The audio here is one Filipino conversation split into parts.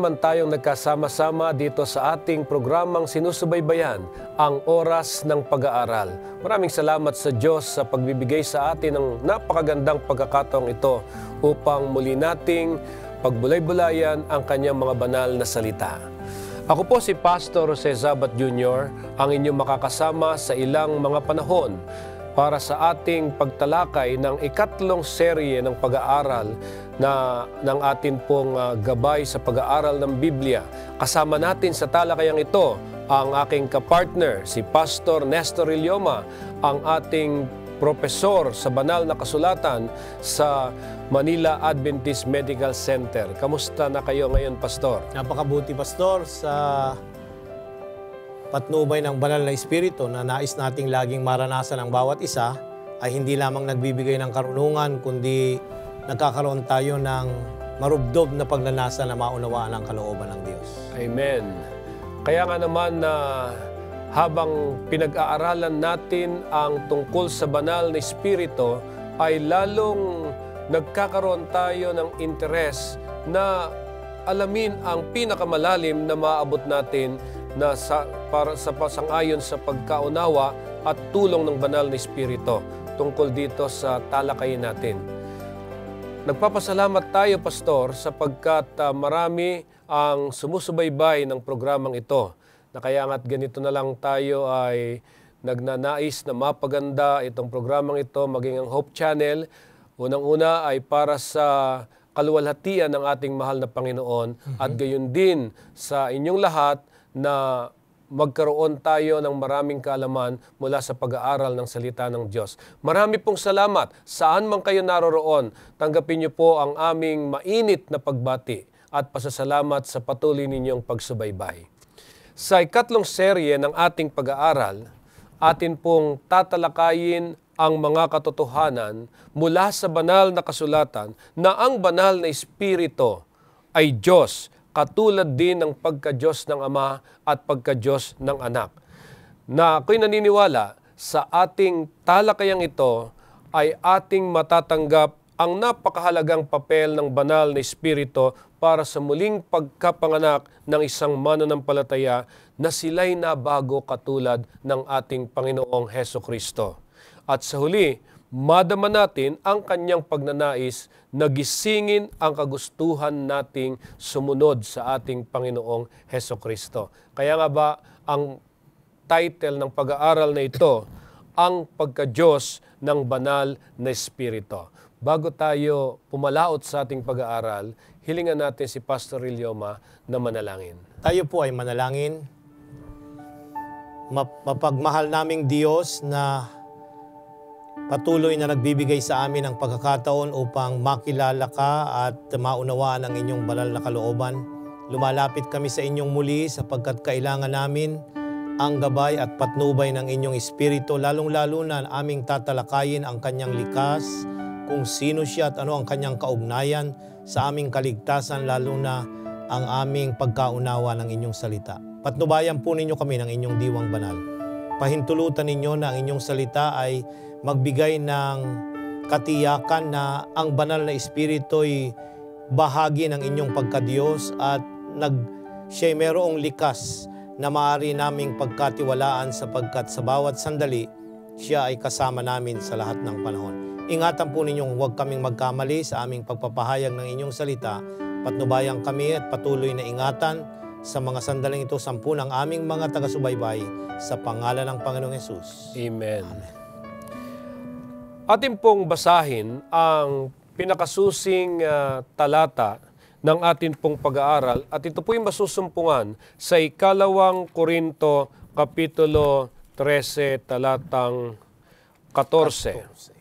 naman tayong nagkasama-sama dito sa ating programang sinusubaybayan, ang Oras ng Pag-aaral. Maraming salamat sa Diyos sa pagbibigay sa atin ng napakagandang pagkakataong ito upang muli nating pagbulay-bulayan ang kanyang mga banal na salita. Ako po si Pastor Jose Zabat Jr., ang inyong makakasama sa ilang mga panahon para sa ating pagtalakay ng ikatlong serye ng pag-aaral ng atin pong gabay sa pag-aaral ng Biblia. Kasama natin sa talakayang ito ang aking kapartner, si Pastor Nestor Ilioma, ang ating propesor sa banal na kasulatan sa Manila Adventist Medical Center. Kamusta na kayo ngayon, Pastor? Napakabuti, Pastor, sa patnubay ng banal na espiritu na nais nating laging maranasan ang bawat isa ay hindi lamang nagbibigay ng karunungan, kundi nagkakaroon tayo ng marubdob na pagnanasa na maunawaan ang kalooban ng Diyos. Amen. Kaya nga naman na habang pinag-aaralan natin ang tungkol sa banal na espiritu, ay lalong nagkakaroon tayo ng interes na alamin ang pinakamalalim na maaabot natin na para sa pasang-ayon sa pagkaunawa at tulong ng banal na espiritu tungkol dito sa talakayin natin. Nagpapasalamat tayo, Pastor, sapagkat marami ang sumusubaybay ng programang ito. Na kaya nga't ganito na lang tayo ay nagnanais na mapaganda itong programang ito, maging ang Hope Channel. Unang-una ay para sa kaluwalhatian ng ating mahal na Panginoon at gayon din sa inyong lahat na magkaroon tayo ng maraming kaalaman mula sa pag-aaral ng salita ng Diyos. Marami pong salamat. Saan man kayo naroroon, tanggapin niyo po ang aming mainit na pagbati at pasasalamat sa patuloy ninyong pagsubaybay. Sa ikatlong serye ng ating pag-aaral, atin pong tatalakayin ang mga katotohanan mula sa banal na kasulatan na ang banal na espiritu ay Diyos, katulad din ng pagka-Diyos ng Ama at pagka-Diyos ng Anak. Na ako'y naniniwala sa ating talakayang ito ay ating matatanggap ang napakahalagang papel ng banal na espiritu para sa muling pagkapanganak ng isang mananampalataya na sila'y nabago katulad ng ating Panginoong Hesukristo. At sa huli, madama natin ang kanyang pagnanais na gisingin ang kagustuhan nating sumunod sa ating Panginoong Hesukristo. Kaya nga ba ang title ng pag-aaral na ito, ang pagka-Diyos ng banal na espiritu. Bago tayo pumalaot sa ating pag-aaral, hilingan natin si Pastor Ilioma na manalangin. Tayo po ay manalangin. Mapagmahal naming Diyos na patuloy na nagbibigay sa amin ng pagkakataon upang makilala ka at maunawaan ang inyong banal na kalooban. Lumalapit kami sa inyong muli sapagkat kailangan namin ang gabay at patnubay ng inyong espiritu, lalong-lalo na aming tatalakayin ang kanyang likas, kung sino siya at ano ang kanyang kaugnayan sa aming kaligtasan, lalo na ang aming pagkaunawa ng inyong salita. Patnubayan po ninyo kami ng inyong diwang banal. Pahintulutan ninyo na ang inyong salita ay magbigay ng katiyakan na ang banal na espiritu ay bahagi ng inyong pagkadiyos at siya'y merong likas na maaari naming pagkatiwalaan sapagkat sa bawat sandali, siya ay kasama namin sa lahat ng panahon. Ingatan po ninyong huwag kaming magkamali sa aming pagpapahayag ng inyong salita. Patnubayan kami at patuloy na ingatan sa mga sandaling ito, sampu ng aming mga taga-subaybay sa pangalan ng Panginoong Hesus. Amen. Atin pong basahin ang pinakasusing talata ng atin pong pag-aaral at ito po'y masusumpungan sa 2 Korinto Kapitulo 13, talatang 14.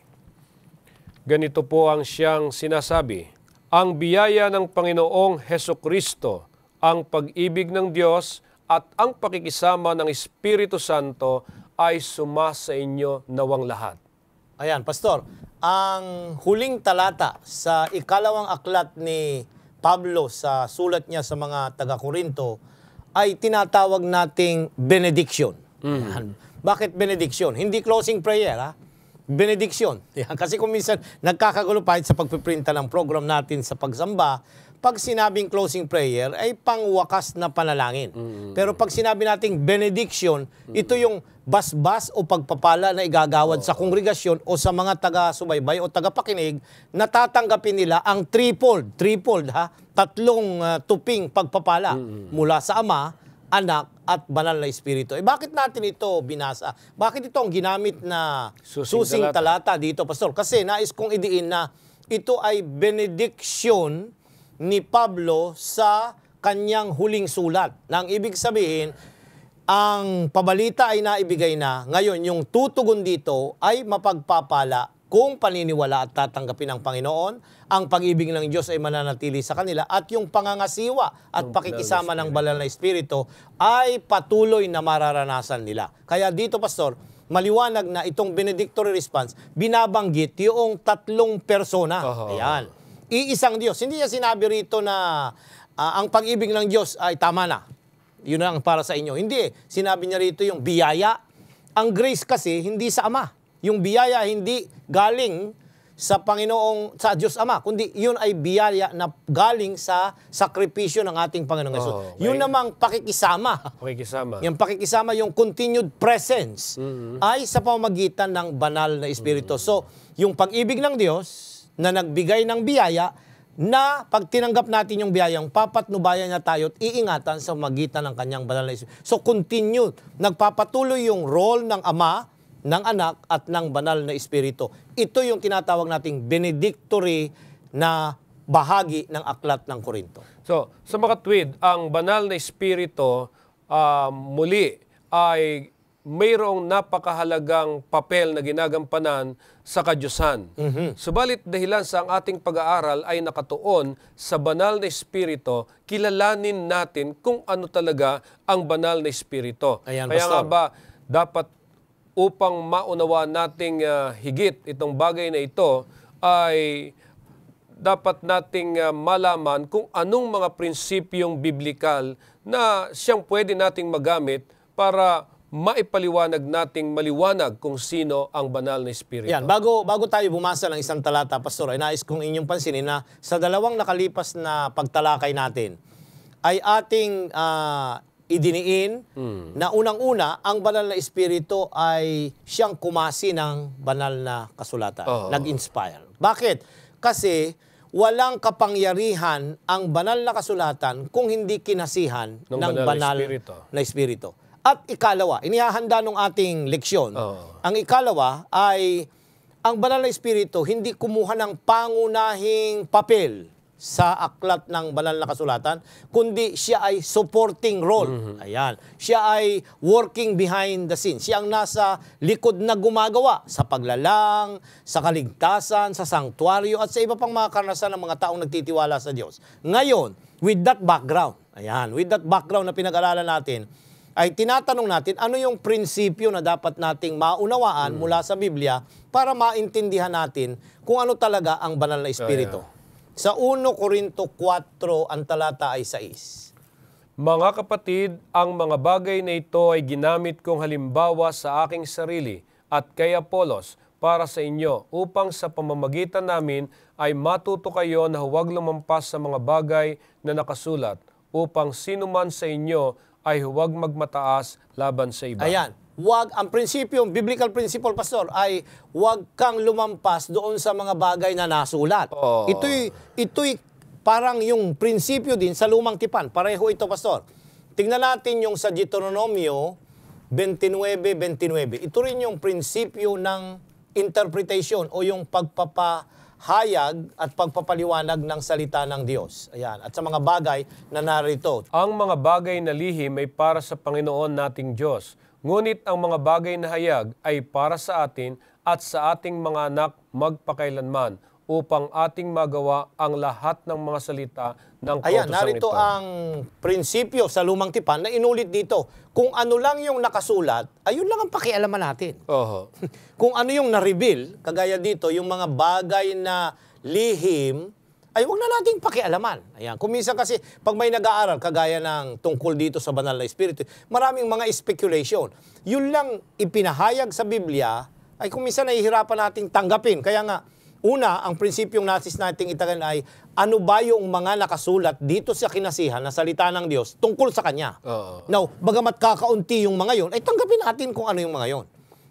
Ganito po ang siyang sinasabi, ang biyaya ng Panginoong Hesukristo, ang pag-ibig ng Diyos at ang pakikisama ng Espiritu Santo ay sumasa inyo nawang lahat. Ayan, Pastor, ang huling talata sa 2 aklat ni Pablo sa sulat niya sa mga taga-Korinto ay tinatawag nating benediction. Bakit benediction? Hindi closing prayer, ha? Benediction. Kasi kung minsan nagkakagulo pa sa pagpiprinta ng program natin sa pagsamba, pag sinabing closing prayer ay pangwakas na panalangin. Pero pag sinabi nating benediction, ito yung basbas o pagpapala na igagawad sa kongregasyon o sa mga taga-subaybay o tagapakinig, natatanggapin nila ang threefold ha, tatlong tuping pagpapala mula sa Ama, Anak, at Banal na Espiritu. Bakit natin ito binasa? Bakit ito ang ginamit na susing talata dito, Pastor? Kasi nais kong idiin na ito ay benediction ni Pablo sa kanyang huling sulat. Nang ibig sabihin, ang pabalita ay naibigay na. Ngayon, yung tutugon dito ay mapagpapala kung paniniwala at tatanggapin ng Panginoon. Ang pag-ibig ng Diyos ay mananatili sa kanila at yung pangangasiwa at pakikisama ng Banal na Espiritu ay patuloy na mararanasan nila. Kaya dito, Pastor, maliwanag na itong benedictory response, binabanggit yung tatlong persona. Ayan. Iisang Diyos. Hindi niya sinabi rito na ang pag-ibig ng Diyos ay tama na. Yun ang para sa inyo. Hindi. Sinabi niya rito yung biyaya. Ang grace kasi hindi sa Ama. Yung biyaya hindi galing sa Panginoong, sa Diyos Ama, kundi yun ay biyaya na galing sa sakripisyo ng ating Panginoong Yesus. Yun namang pakikisama. Yung pakikisama, yung continued presence ay sa pamamagitan ng Banal na Espiritu. So, yung pag-ibig ng Diyos na nagbigay ng biyaya, na pag tinanggap natin yung biyayang, papatnubayan niya tayo at iingatan sa magitan ng kanyang Banal na Espiritu. So, continued. Nagpapatuloy yung role ng Ama, ng Anak, at ng Banal na Espiritu. Ito yung tinatawag nating benedictory na bahagi ng aklat ng Korinto. So, sa mga tweed, ang Banal na Espiritu muli ay mayroong napakahalagang papel na ginagampanan sa kadyusan. Subalit dahilan sa ang ating pag-aaral ay nakatuon sa Banal na Espiritu, kilalanin natin kung ano talaga ang Banal na Espiritu. Ayan, Kaya Pastor. nga ba, dapat upang maunawa nating higit itong bagay na ito, ay dapat nating malaman kung anong mga prinsipyong biblikal na siyang pwede nating magamit para maipaliwanag nating maliwanag kung sino ang Banal na Espiritu. Yan, bago tayo bumasa ng isang talata, Pastor, ay nais kong inyong pansinin na sa dalawang nakalipas na pagtalakay natin, ay ating idiniin na unang-una, ang Banal na Espiritu ay siyang kumasi ng banal na kasulatan. Nag-inspire. Bakit? Kasi walang kapangyarihan ang banal na kasulatan kung hindi kinasihan ng banal na Espiritu. At ikalawa, inihahanda nung ating leksyon. Ang ikalawa ay ang Banal na Espiritu hindi kumuha ng pangunahing papel sa aklat ng banal na kasulatan, kundi siya ay supporting role. Ayan. Siya ay working behind the scenes. Siya ang nasa likod na gumagawa sa paglalang, sa kaligtasan, sa sanktuaryo, at sa iba pang mga karanasan ng mga taong nagtitiwala sa Diyos. Ngayon, with that background, with that background na pinag-aralan natin, ay tinatanong natin ano yung prinsipyo na dapat nating maunawaan mula sa Biblia para maintindihan natin kung ano talaga ang Banal na Espiritu. Sa 1 Corinto 4, ang talata ay 6. Mga kapatid, ang mga bagay na ito ay ginamit kong halimbawa sa aking sarili at kay Apolos para sa inyo upang sa pamamagitan namin ay matuto kayo na huwag lumampas sa mga bagay na nakasulat upang sino man sa inyo ay huwag magmataas laban sa iba. Ayan. Ang prinsipyo, biblical principle, Pastor, ay huwag kang lumampas doon sa mga bagay na nasulat. Ito'y parang yung prinsipyo din sa lumang tipan. Pareho ito, Pastor. Tingnan natin yung sa Deuteronomio 29:29. Ito rin yung prinsipyo ng interpretation o yung pagpapahayag at pagpapaliwanag ng salita ng Diyos. Ayan. At sa mga bagay na narito. Ang mga bagay na lihim ay para sa Panginoon nating Diyos. Ngunit ang mga bagay na hayag ay para sa atin at sa ating mga anak magpakailanman upang ating magawa ang lahat ng mga salita ng kautusan ito. Ayan, narito ang prinsipyo sa lumang tipan na inulit dito. Kung ano lang yung nakasulat, ayun lang ang pakialaman natin. Kung ano yung na-reveal, kagaya dito, yung mga bagay na lihim, ay huwag na nating pakialaman. Ayan. Kung minsan kasi, pag may nag-aaral, kagaya ng tungkol dito sa Banal na Espiritu, maraming mga speculation. Yun lang ipinahayag sa Biblia, ay kung minsan nahihirapan nating tanggapin. Kaya nga, Una, ang prinsipyong nais nating itagan ay ano ba yung mga nakasulat dito sa kinasihan na salita ng Diyos tungkol sa Kanya. Now, bagamat kakaunti yung mga yon, ay tanggapin natin kung ano yung mga yon.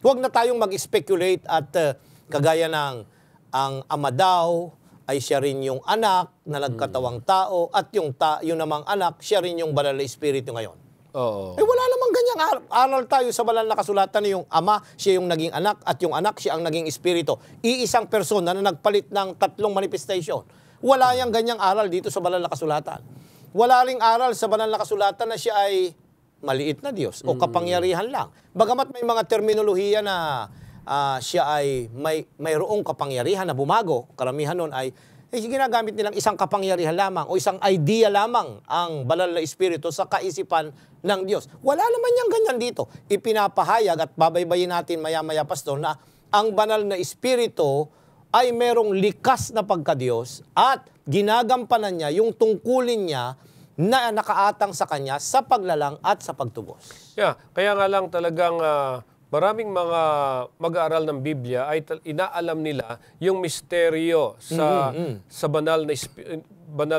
Huwag na tayong mag-speculate at kagaya ng ang ama daw ay siya rin yung anak na nagkatawang tao at yung namang anak, siya rin yung banal na espiritu ngayon. Oo. Wala namang ganyang aral tayo sa banal na kasulatan na yung ama, siya yung naging anak at yung anak, siya ang naging espiritu. Iisang persona na nagpalit ng 3 manifestation. Wala yang ganyang aral dito sa banal na kasulatan. Wala ring aral sa banal na kasulatan na siya ay maliit na Diyos o kapangyarihan lang. Bagamat may mga terminolohiya na siya ay mayroong kapangyarihan na bumago, karamihan nun ay ginagamit nilang isang kapangyarihan lamang o isang idea lamang ang banal na espiritu sa kaisipan ng Diyos. Wala naman niyang ganyan dito. Ipinapahayag at babaybayin natin maya-maya, Pastor, na ang banal na espiritu ay merong likas na pagka-Diyos at ginagampanan niya yung tungkulin niya na nakaatang sa Kanya sa paglalang at sa pagtubos. Yeah, kaya nga lang talagang maraming mga mag-aaral ng Biblia ay inaalam nila yung misteryo sa banal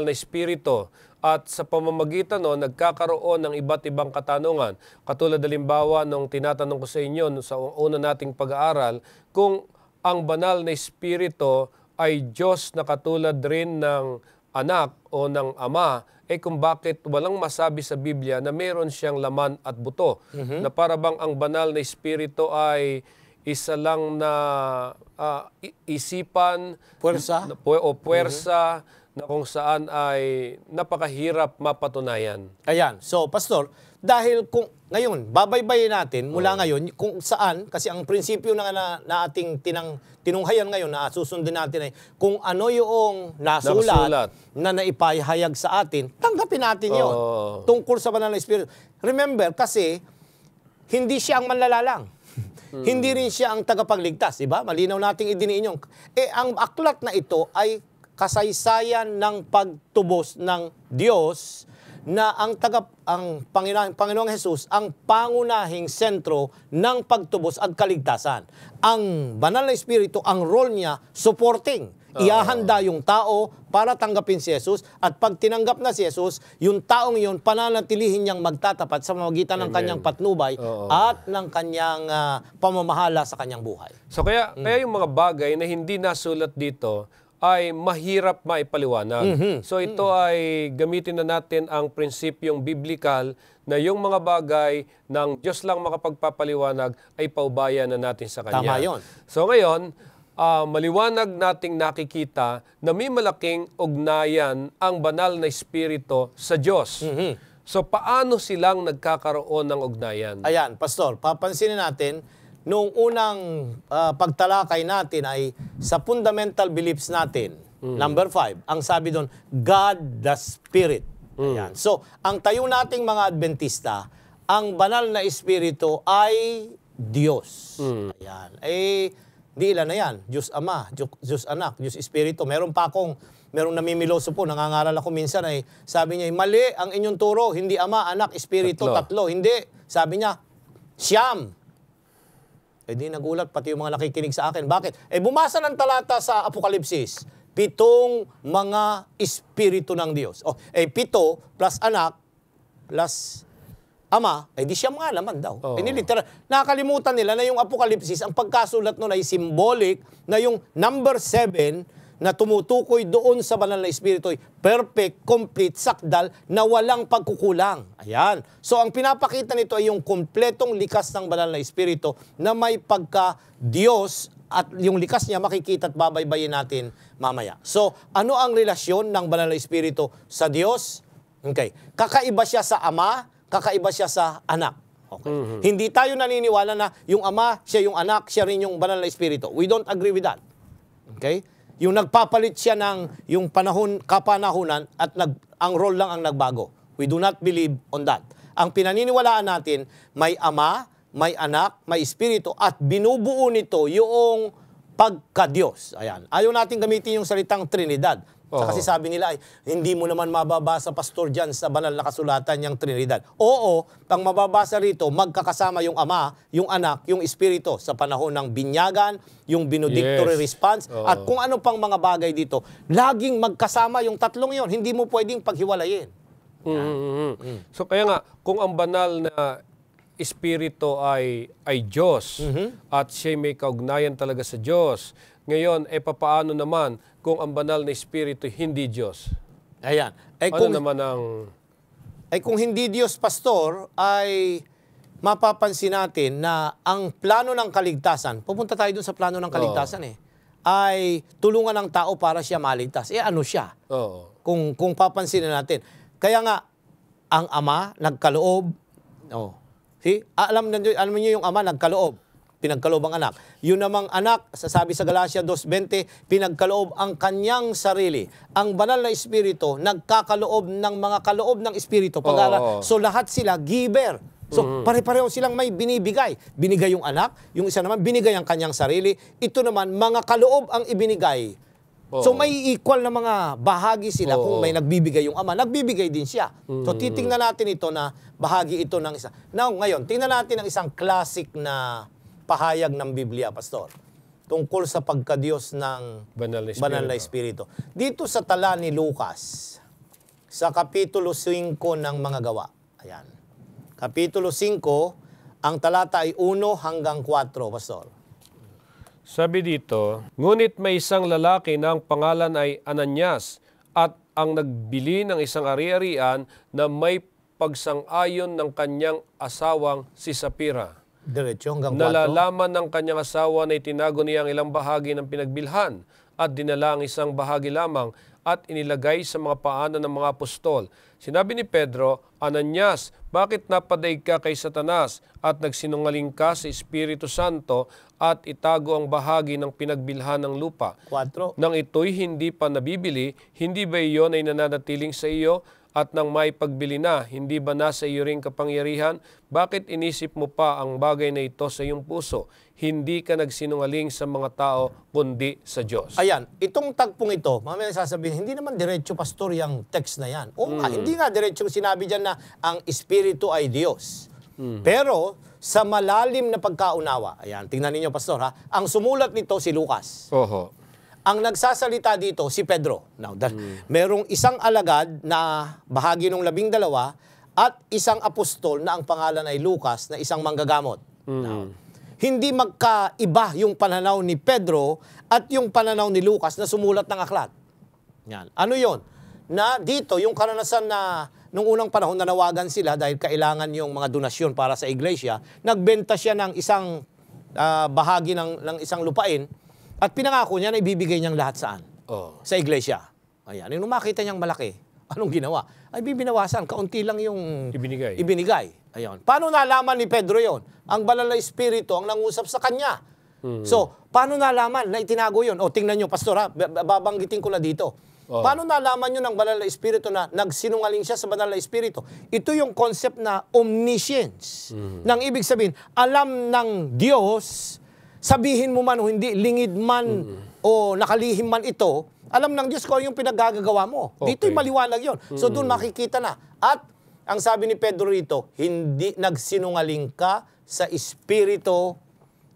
na espiritu at sa pamamagitan nagkakaroon ng iba't ibang katanungan. Katulad halimbawa nung tinatanong ko sa inyo sa una nating pag-aaral kung ang banal na espiritu ay Diyos na katulad rin ng anak o ng ama, kung bakit walang masabi sa Biblia na meron siyang laman at buto. Na para bang ang banal na espiritu ay isa lang na isipan Puwersa? o puwersa na kung saan ay napakahirap mapatunayan. Ayan. So, Pastor, dahil kung ngayon, babaybayin natin mula ngayon kung saan, kasi ang prinsipyo na ating tinunghayan ngayon na susundin natin ay kung ano yung nasulat na naipahayag sa atin, tanggapin natin yon tungkol sa banal na espiritu. Remember, kasi hindi siya ang manlalalang. Hindi rin siya ang tagapagligtas, diba? Malinaw nating idiniin yung. Ang aklat na ito ay kasaysayan ng pagtubos ng Diyos na ang Panginoong Jesus ang pangunahing sentro ng pagtubos at kaligtasan. Ang banal na espiritu, ang role niya, supporting. Iahanda yung tao para tanggapin si Jesus at pag tinanggap na si Jesus, yung taong yun, pananatilihin niyang magtatapat sa pamagitan ng kanyang patnubay at ng kanyang pamamahala sa kanyang buhay. So kaya yung mga bagay na hindi nasulat dito ay mahirap maipaliwanag. So ito ay gamitin na natin ang prinsipyong biblikal na yung mga bagay ng Diyos lang makapagpapaliwanag ay paubayan na natin sa Kanya. Tama yun. So ngayon, maliwanag nating nakikita na may malaking ugnayan ang banal na espiritu sa Diyos. So paano silang nagkakaroon ng ugnayan? Ayan, Pastor, papansinin natin, noong unang pagtalakay natin ay sa fundamental beliefs natin, number 5, ang sabi doon, God the Spirit. Ayan. So, ang tayo nating mga Adventista, ang banal na espiritu ay Diyos. Ayan. Di ilan na yan. Diyos Ama, Diyos Anak, Diyos Espiritu. Merong namimiloso po, nangangaral ako minsan ay sabi niya, mali ang inyong turo, hindi Ama, Anak, Espiritu, tatlo. Hindi. Sabi niya, siyam. Di nagulat pati yung mga nakikinig sa akin. Bakit? Bumasa ng talata sa Apokalipsis, 7 mga espiritu ng Diyos. 7 plus anak plus ama, di siya mga naman daw. Literal. Nakakalimutan nila na yung Apokalipsis, ang pagkasulat nun ay symbolic na yung number 7 na tumutukoy doon sa banal na espiritu ay perfect, complete, sakdal na walang pagkukulang. Ayan. So ang pinapakita nito ay yung kompletong likas ng banal na espiritu na may pagka-Diyos at yung likas niya makikita at babaybayin natin mamaya. So ano ang relasyon ng banal na espiritu sa Diyos? Okay. Kakaiba siya sa Ama, kakaiba siya sa Anak. Okay. Hindi tayo naniniwala na yung Ama, siya yung Anak, siya rin yung banal na espiritu. We don't agree with that. Okay? Yung nagpapalit siya ng yung kapanahunan at ang role lang ang nagbago. We do not believe on that. Ang pinaniniwalaan natin, may Ama, may Anak, may Espiritu at binubuo nito yung pagka-Diyos. Ayan. Ayaw natin gamitin yung salitang Trinidad Kasi sabi nila, ay, hindi mo naman mababasa, pastor, dyan sa banal na kasulatan yung Trinidad. Oo, pang mababasa rito, magkakasama yung Ama, yung Anak, yung Espiritu sa panahon ng binyagan, yung benedictory response, at kung ano pang mga bagay dito. Laging magkasama yung tatlong yon. Hindi mo pwedeng paghiwalayin. So kaya nga, kung ang banal na Espiritu ay Diyos at siya may kaugnayan talaga sa Diyos, ngayon, papaano naman kung ang banal na Espiritu hindi Diyos? Ayan. Kung hindi Diyos, pastor, ay mapapansin natin na ang plano ng kaligtasan, pupunta tayo dun sa plano ng kaligtasan ay tulungan ng tao para siya maligtas. Ano siya? Kung papansinin natin. Kaya nga, ang Ama nagkaloob. Alam niyo yung Ama nagkaloob. Pinagkaloob ang anak. Yun namang anak, sasabi sa Galatia 2:20, pinagkaloob ang kanyang sarili. Ang banal na Espiritu, nagkakaloob ng mga kaloob ng Espiritu. So lahat sila, giver. So pare-pareho silang may binibigay. Binigay yung anak, yung isa naman binigay ang kanyang sarili. Ito naman, mga kaloob ang ibinigay. So may equal na mga bahagi sila. Kung may nagbibigay yung Ama, nagbibigay din siya. So titingnan natin ito na bahagi ito ng isa. Now, ngayon, tingnan natin ang isang classic na pahayag ng Biblia, pastor, tungkol sa pagkadiyos ng banal na Espiritu. Dito sa tala ni Lucas, sa Kapitulo 5 ng mga gawa. Ayan. Kapitulo 5, ang talata ay 1 hanggang 4, pastor. Sabi dito, ngunit may isang lalaki na ang pangalan ay Ananias at ang nagbili ng isang ari-arian na may pagsang-ayon ng kanyang asawang si Sapira. Diretso hanggang 4. Nalalaman ng kanyang asawa na itinago niya ang ilang bahagi ng pinagbilhan at dinala ang isang bahagi lamang at inilagay sa mga paanan ng mga apostol. Sinabi ni Pedro, Ananias, bakit napadaig ka kay Satanas at nagsinungaling ka sa Espiritu Santo at itago ang bahagi ng pinagbilhan ng lupa? 4. Nang ito'y hindi pa nabibili, hindi ba iyon ay nananatiling sa iyo? At nang may pagbili na, hindi ba nasa iyo ring kapangyarihan? Bakit inisip mo pa ang bagay na ito sa iyong puso? Hindi ka nagsinungaling sa mga tao, kundi sa Diyos. Ayan, itong tagpong ito, mamaya sasabihin, hindi naman diretso, pastor, yung text na yan. Hindi nga diretso sinabi dyan na ang Espiritu ay Diyos. Pero, sa malalim na pagkaunawa, ayan, tingnan ninyo, pastor, ang sumulat nito si Lucas. Ang nagsasalita dito, si Pedro. Now, merong isang alagad na bahagi ng 12 at isang apostol na ang pangalan ay Lucas na isang manggagamot. Now, hindi magkaiba yung pananaw ni Pedro at yung pananaw ni Lucas na sumulat ng aklat. Yan. Ano yon? Na dito, yung karanasan na nung unang panahon nanawagan sila dahil kailangan yung mga donasyon para sa iglesia, nagbenta siya ng isang bahagi ng isang lupain. At pinangako niya na ibibigay niyang lahat saan? Sa iglesia. Ayan. Nung makita niyang malaki, anong ginawa? Ay bibinawasan, kaunti lang yung ibinigay. Ayan. Paano nalaman ni Pedro yon? Ang banal na Espiritu ang nangusap sa kanya. So, paano nalaman na itinago yon? Tingnan niyo, pastor, babanggitin ko na dito. Paano nalaman niyo ng banal na Espiritu na nagsinungaling siya sa banal na Espiritu? Ito yung concept na omniscience. Nang ibig sabihin, alam ng Diyos, sabihin mo man o hindi, lingid man o nakalihim man ito, alam ng Diyos ko yung pinaggagawa mo. Dito'y maliwanag yon. So doon makikita na. At ang sabi ni Pedro rito, hindi nagsinungaling ka sa Espiritu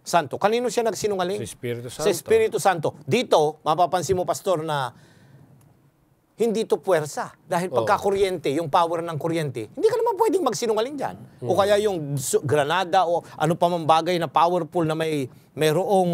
Santo. Kanino siya nagsinungaling? Sa Espiritu Santo. Sa Espiritu Santo. Dito, mapapansin mo, pastor, na hindi to puwersa. Dahil pagka-kuryente, yung power ng kuryente, hindi ka naman pwedeng magsinungaling dyan. O kaya yung granada o ano pa mang bagay na powerful na mayroong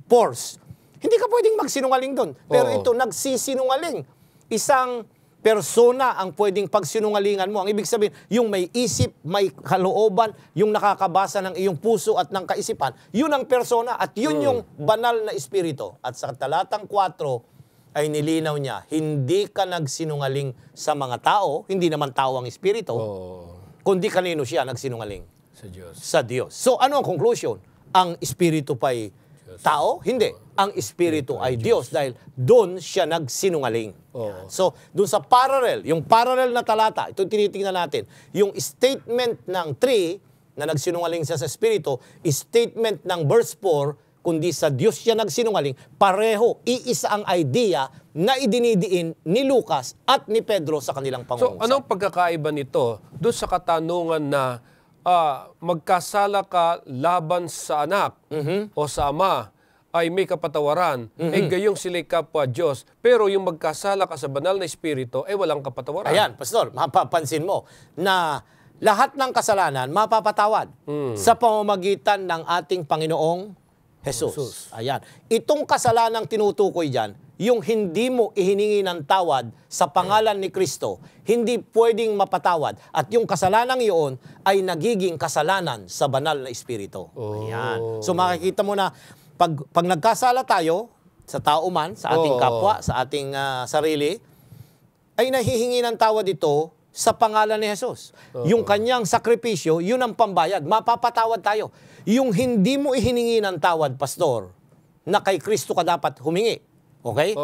force. Hindi ka pwedeng magsinungaling doon. Pero ito, nagsisinungaling. Isang persona ang pwedeng pagsinungalingan mo. Ang ibig sabihin, yung may isip, may kalooban, yung nakakabasa ng iyong puso at ng kaisipan, yun ang persona at yun yung banal na espiritu. At sa talatang 4, ay nilinaw niya, hindi ka nagsinungaling sa mga tao, hindi naman tao ang espiritu, kundi kanino siya nagsinungaling? Sa Diyos. Sa Diyos. So ano ang conclusion? Ang espiritu pa'y tao? Hindi. Ang espiritu ay Diyos dahil doon siya nagsinungaling. So, doon sa parallel, yung parallel na talata, ito tinitingnan natin, yung statement ng 3 na nagsinungaling siya sa espiritu, statement ng verse 4 kundi sa Diyos siya nagsinungaling, pareho, iisa ang idea na idinidiin ni Lucas at ni Pedro sa kanilang So, pangungusap. anong pagkakaiba nito doon sa katanungan na magkasala ka laban sa anak o sa ama ay may kapatawaran, gayong sila'y kapwa Diyos, pero yung magkasala ka sa banal na espiritu ay walang kapatawaran. Ayan, Pastor, mapapansin mo na lahat ng kasalanan mapapatawad sa pamamagitan ng ating Panginoong Jesus. Ayan. Itong kasalanang tinutukoy dyan, yung hindi mo ihiningi ng tawad sa pangalan ni Kristo, hindi pwedeng mapatawad. At yung kasalanang iyon ay nagiging kasalanan sa banal na espiritu. Ayan. So makikita mo na pag nagkasala tayo sa tao man, sa ating kapwa, sa ating sarili, ay nahihingi ng tawad ito sa pangalan ni Jesus. Yung kanyang sakripisyo, yun ang pambayad. Mapapatawad tayo. Yung hindi mo ihiningi ng tawad, Pastor, na kay Kristo ka dapat humingi. Okay?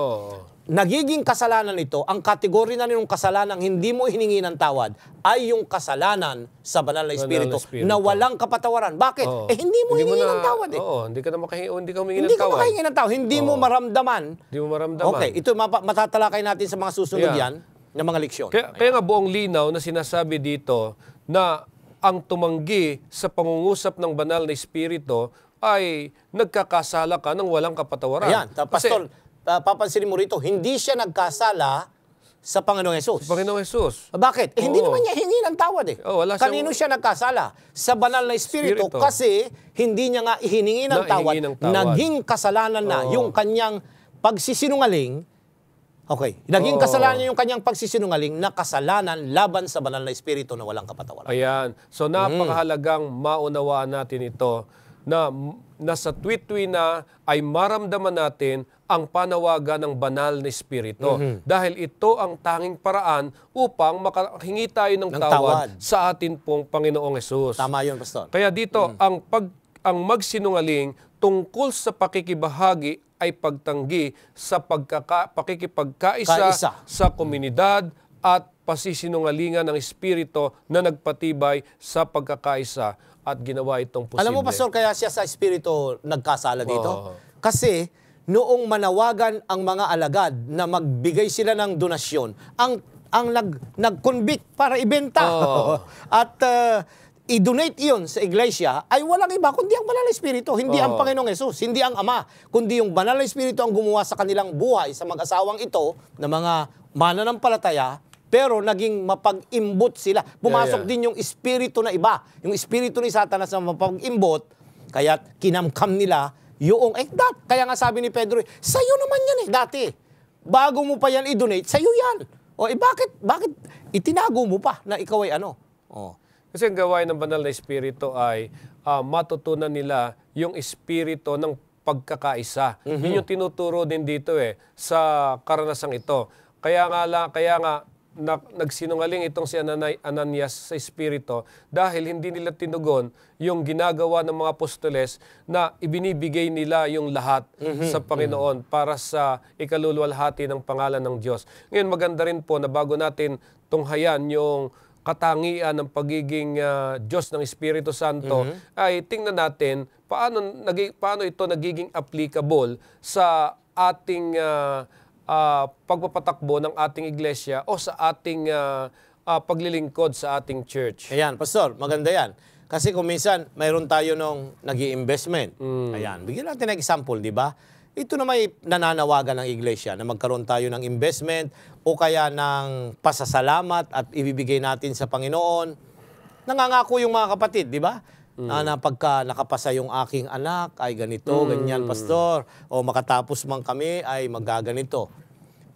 Nagiging kasalanan ito, ang kategory na nitong kasalanang hindi mo hiningi ng tawad ay yung kasalanan sa banal na espiritu na walang kapatawaran. Bakit? Hindi mo hiningi ng tawad eh. Hindi ka humingi ng tawad. Hindi ka makahingi ng tawad. Hindi mo maramdaman. Hindi mo maramdaman. Okay, ito matatalakay natin sa mga susunod yan na mga leksyon. Kaya nga buong linaw na sinasabi dito na ang tumanggi sa pangungusap ng banal na espiritu ay nagkakasala ka ng walang kapatawaran. Ayan, Pastor, papansinin mo rito, hindi siya nagkasala sa Panginoong Hesus. Panginoong Jesus. Bakit? Hindi naman niya hingi ng tawad eh. Wala Kanino siya nagkasala? Sa banal na espiritu kasi hindi niya nga ihiningi ng tawad. Naging kasalanan na yung kanyang pagsisinungaling. Okay. Naging kasalanan niya yung kanyang pagsisinungaling na kasalanan laban sa banal na espiritu na walang kapatawaran. Ayan. So napakahalagang maunawaan natin ito na sa tuwi-tuwi na ay maramdaman natin ang panawagan ng banal na espiritu. Dahil ito ang tanging paraan upang makahingi tayo ng tawad sa atin pong Panginoong Hesus. Tama yun, Pastor. Kaya dito, ang magsinungaling tungkol sa pakikibahagi ay pagtanggi sa pakikipagkaisa sa komunidad at pasisinungalingan ng espiritu na nagpatibay sa pagkakaisa at ginawa itong posible. Alam mo, Pastor, kaya siya sa espiritu nagkasala dito? Kasi noong manawagan ang mga alagad na magbigay sila ng donasyon, ang nag-convict para ibenta at i-donate iyon sa iglesia ay walang iba kundi ang banal na espiritu, hindi ang Panginoong Hesus, hindi ang Ama, kundi yung banal na espiritu ang gumawa sa kanilang buhay sa mag-asawang ito na mga mananampalataya. Pero naging mapag-imbot sila. Pumasok din yung espiritu na iba. Yung espiritu ni Satanas na mapag-imbot. Kaya kinamkam nila yung kaya nga sabi ni Pedro, sa'yo naman yan dati. Bago mo pa yan i-donate, sa'yo yan. Bakit itinago mo pa na ikaw ay ano? Kasi ang gawain ng banal na espiritu ay matutunan nila yung espiritu ng pagkakaisa. Yun yung tinuturo din dito sa karanasang ito. Kaya nga nagsinungaling itong si Ananias sa espiritu dahil hindi nila tinugon yung ginagawa ng mga apostoles na ibinibigay nila yung lahat sa Panginoon para sa ikaluluwalhati ng pangalan ng Diyos. Ngayon maganda rin po na bago natin tunghayan yung katangian ng pagiging Diyos ng Espiritu Santo, ay tingnan natin paano ito nagiging applicable sa ating pagpapatakbo ng ating iglesia o sa ating paglilingkod sa ating church. Ayan, Pastor, maganda yan. Kasi kung minsan, mayroon tayo nung nag-i-investment. Ayan, bigyan natin ng example, di ba? Ito na may nananawagan ng iglesia na magkaroon tayo ng investment o kaya ng pasasalamat at ibibigay natin sa Panginoon. Nangangako yung mga kapatid, di ba? Na pagka nakapasa yung aking anak ay ganito, ganyan, Pastor. O makatapos man kami ay magaganito.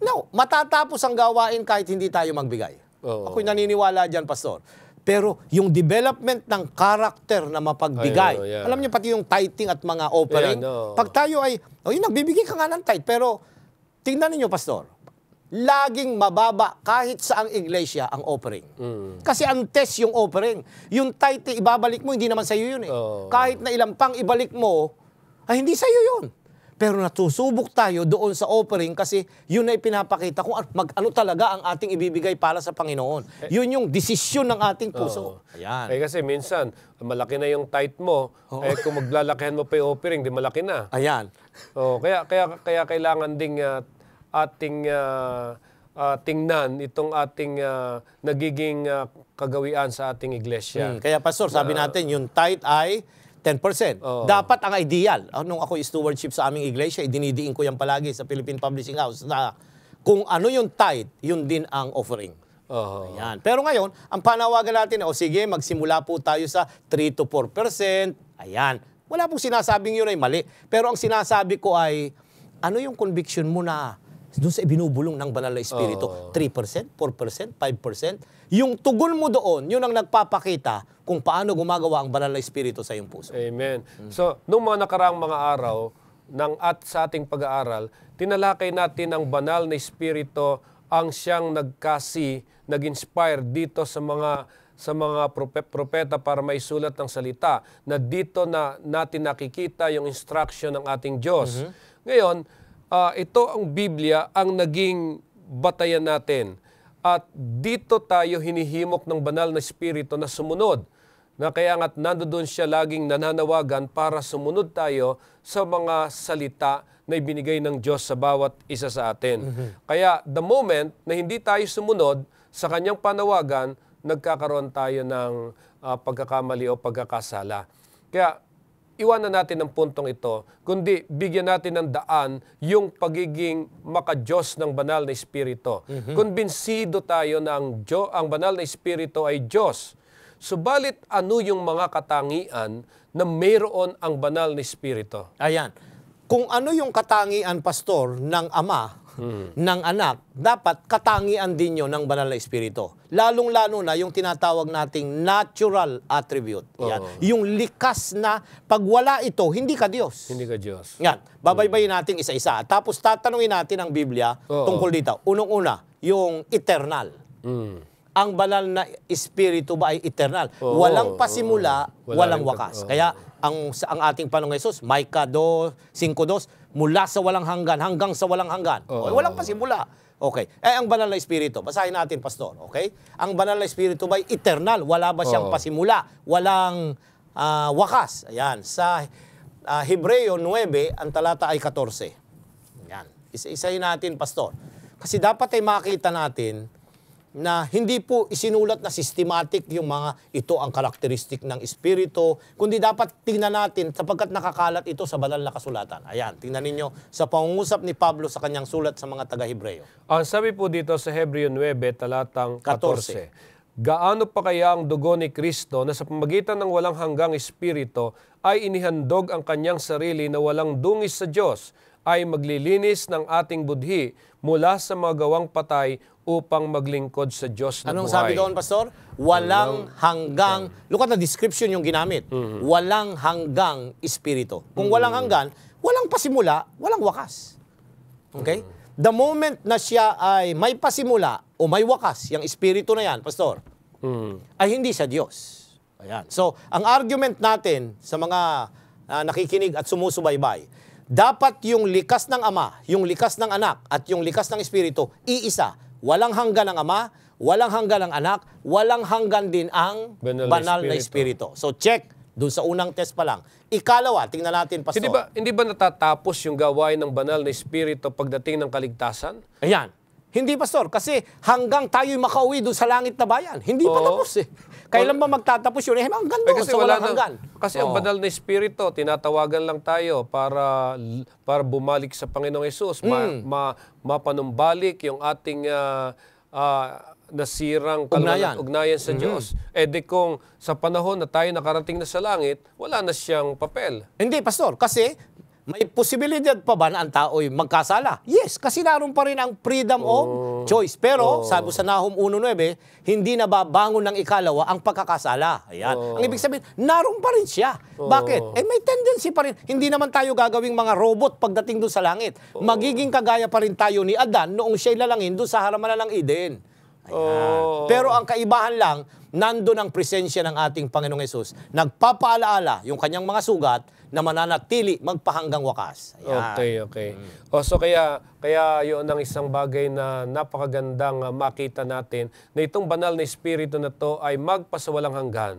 No, matatapos ang gawain kahit hindi tayo magbigay. Ako'y naniniwala dyan, Pastor. Pero yung development ng character na mapagbigay, alam niyo pati yung tithing at mga offering, pag tayo ay, nagbibigay ka nga ng tithe, pero tingnan niyo, Pastor, laging mababa kahit sa ang iglesia ang offering. Kasi ang test yung offering. Yung tithe, ibabalik mo, hindi naman sa'yo yun Kahit na ilang pang ibalik mo, ay hindi sa'yo yun. Pero natusubok tayo doon sa offering kasi yun na ipinapakita kung ano talaga ang ating ibibigay para sa Panginoon. Yun yung desisyon ng ating puso. Ayan. Kasi minsan, malaki na yung tithe mo. Kung maglalakihan mo pa yung offering, di malaki na. Ayan. Kaya kailangan ding ating tingnan itong ating nagiging kagawian sa ating iglesia. Kaya Pastor, sabi natin yung tithe ay 10%. Dapat ang ideal. Nung ako stewardship sa aming iglesia, dinidiin ko yan palagi sa Philippine Publishing House na kung ano yung tithe, yun din ang offering. Ayan. Pero ngayon, ang panawagan natin, sige, magsimula po tayo sa 3 to 4%. Ayan. Wala pong sinasabing yun ay mali. Pero ang sinasabi ko ay, ano yung conviction mo na doon sa ibinubulong ng banal na espiritu? 3%, 4%, 5%? Yung tugon mo doon, yun ang nagpapakita kung paano gumagawa ang banal na espiritu sa iyong puso. Amen. So, nung mga nakaraang mga araw, sa ating pag-aaral, tinalakay natin ang banal na espiritu ang siyang nag-inspire dito sa mga propeta para maisulat ng salita, na dito na natin nakikita yung instruction ng ating Diyos. Ngayon, ito ang Biblia ang naging batayan natin. At dito tayo hinihimok ng banal na espiritu na sumunod. Na kaya nga't nandoon siya laging nananawagan para sumunod tayo sa mga salita na ibinigay ng Diyos sa bawat isa sa atin. Kaya the moment na hindi tayo sumunod sa kanyang panawagan, nagkakaroon tayo ng pagkakamali o pagkakasala. Kaya iwanan natin ang puntong ito, kundi bigyan natin ng daan yung pagiging maka-Diyos ng banal na espiritu. Kumbinsido tayo na ang banal na espiritu ay Diyos. Subalit ano yung mga katangian na mayroon ang banal na espiritu? Ayan. Kung ano yung katangian, Pastor, ng Ama, ng Anak, dapat katangian din yun ng banal na espiritu. Lalong-lalo na yung tinatawag nating natural attribute. Yan. Yung likas na pag wala ito, hindi ka Diyos. Hindi ka Diyos. Yan. Babaybayin natin isa-isa. Tapos tatanungin natin ang Biblia tungkol dito. Unang-una, yung eternal. Ang banal na espiritu ba ay eternal? Walang pasimula, walang wakas. Kaya ang ating Panginoong Hesus, Micah 5:2, mula sa walang hanggan hanggang sa walang hanggan. Walang pasimula. Okay. Ang banal na espiritu, basahin natin, Pastor. Okay? Ang banal na espiritu ba ay eternal? Wala ba siyang pasimula? Walang wakas? Ayan. Sa Hebreo 9, ang talata ay 14. Ayan. Isa-isahin natin, Pastor. Kasi dapat ay makita natin na hindi po isinulat na systematic yung mga ito ang karakteristik ng espiritu, kundi dapat tingnan natin sapagkat nakakalat ito sa banal na kasulatan. Ayan, tingnan ninyo sa pangungusap ni Pablo sa kanyang sulat sa mga taga-Hebreo. Ang sabi po dito sa Hebreo 9, talatang 14. Gaano pa kaya ang dugo ni Kristo na sa pamagitan ng walang hanggang espiritu ay inihandog ang kanyang sarili na walang dungis sa Diyos, ay maglilinis ng ating budhi mula sa mga gawang patay upang maglingkod sa Diyos na Anong buhay. sabi doon, Pastor? Walang hanggang, look at the description yung ginamit. Walang hanggang espiritu. Kung walang hanggan, walang pasimula, walang wakas. Okay? The moment na siya ay may pasimula o may wakas, yung espiritu na yan, Pastor, ay hindi siya Diyos. Ayan. So, ang argument natin sa mga nakikinig at sumusubaybay, dapat yung likas ng Ama, yung likas ng Anak, at yung likas ng Espiritu, iisa. Walang hanggan ang Ama, walang hanggan ang Anak, walang hanggan din ang banal na Espiritu. So check, dun sa unang test pa lang. Ikalawa, tingnan natin, Pastor. Hindi ba natatapos yung gawain ng banal na Espiritu pagdating ng kaligtasan? Ayan. Hindi, Pastor, kasi hanggang tayo'y makauwi doon sa langit na bayan. Hindi pa tapos eh. Kailan ba magtatapos yun? Hanggang doon sa walang hanggan. Kasi ang banal na espiritu, tinatawagan lang tayo para bumalik sa Panginoong Hesus, mapanumbalik yung ating nasirang ugnayan sa Diyos. Di kung sa panahon na tayo nakarating na sa langit, wala na siyang papel. Hindi, Pastor, kasi may posibilidad pa ba na ang tao'y magkasala? Yes, kasi naroon pa rin ang freedom of choice. Pero, sabi sa Nahum 1:9, hindi nababangon ng ikalawa ang pagkakasala. Ayan. Ang ibig sabihin, naroon pa rin siya. Bakit? May tendency pa rin. Hindi naman tayo gagawing mga robot pagdating doon sa langit. Magiging kagaya pa rin tayo ni Adan noong siya'y lalangin doon sa haraman ng Eden. Ayan. Pero ang kaibahan lang, nandun ang presensya ng ating Panginoong Hesus. Nagpapaalaala yung kanyang mga sugat na mananatili magpahanggang wakas. Ayan. Okay. So kaya yun ang isang bagay na napakagandang makita natin na itong banal na espiritu na to ay magpasawalang hanggan.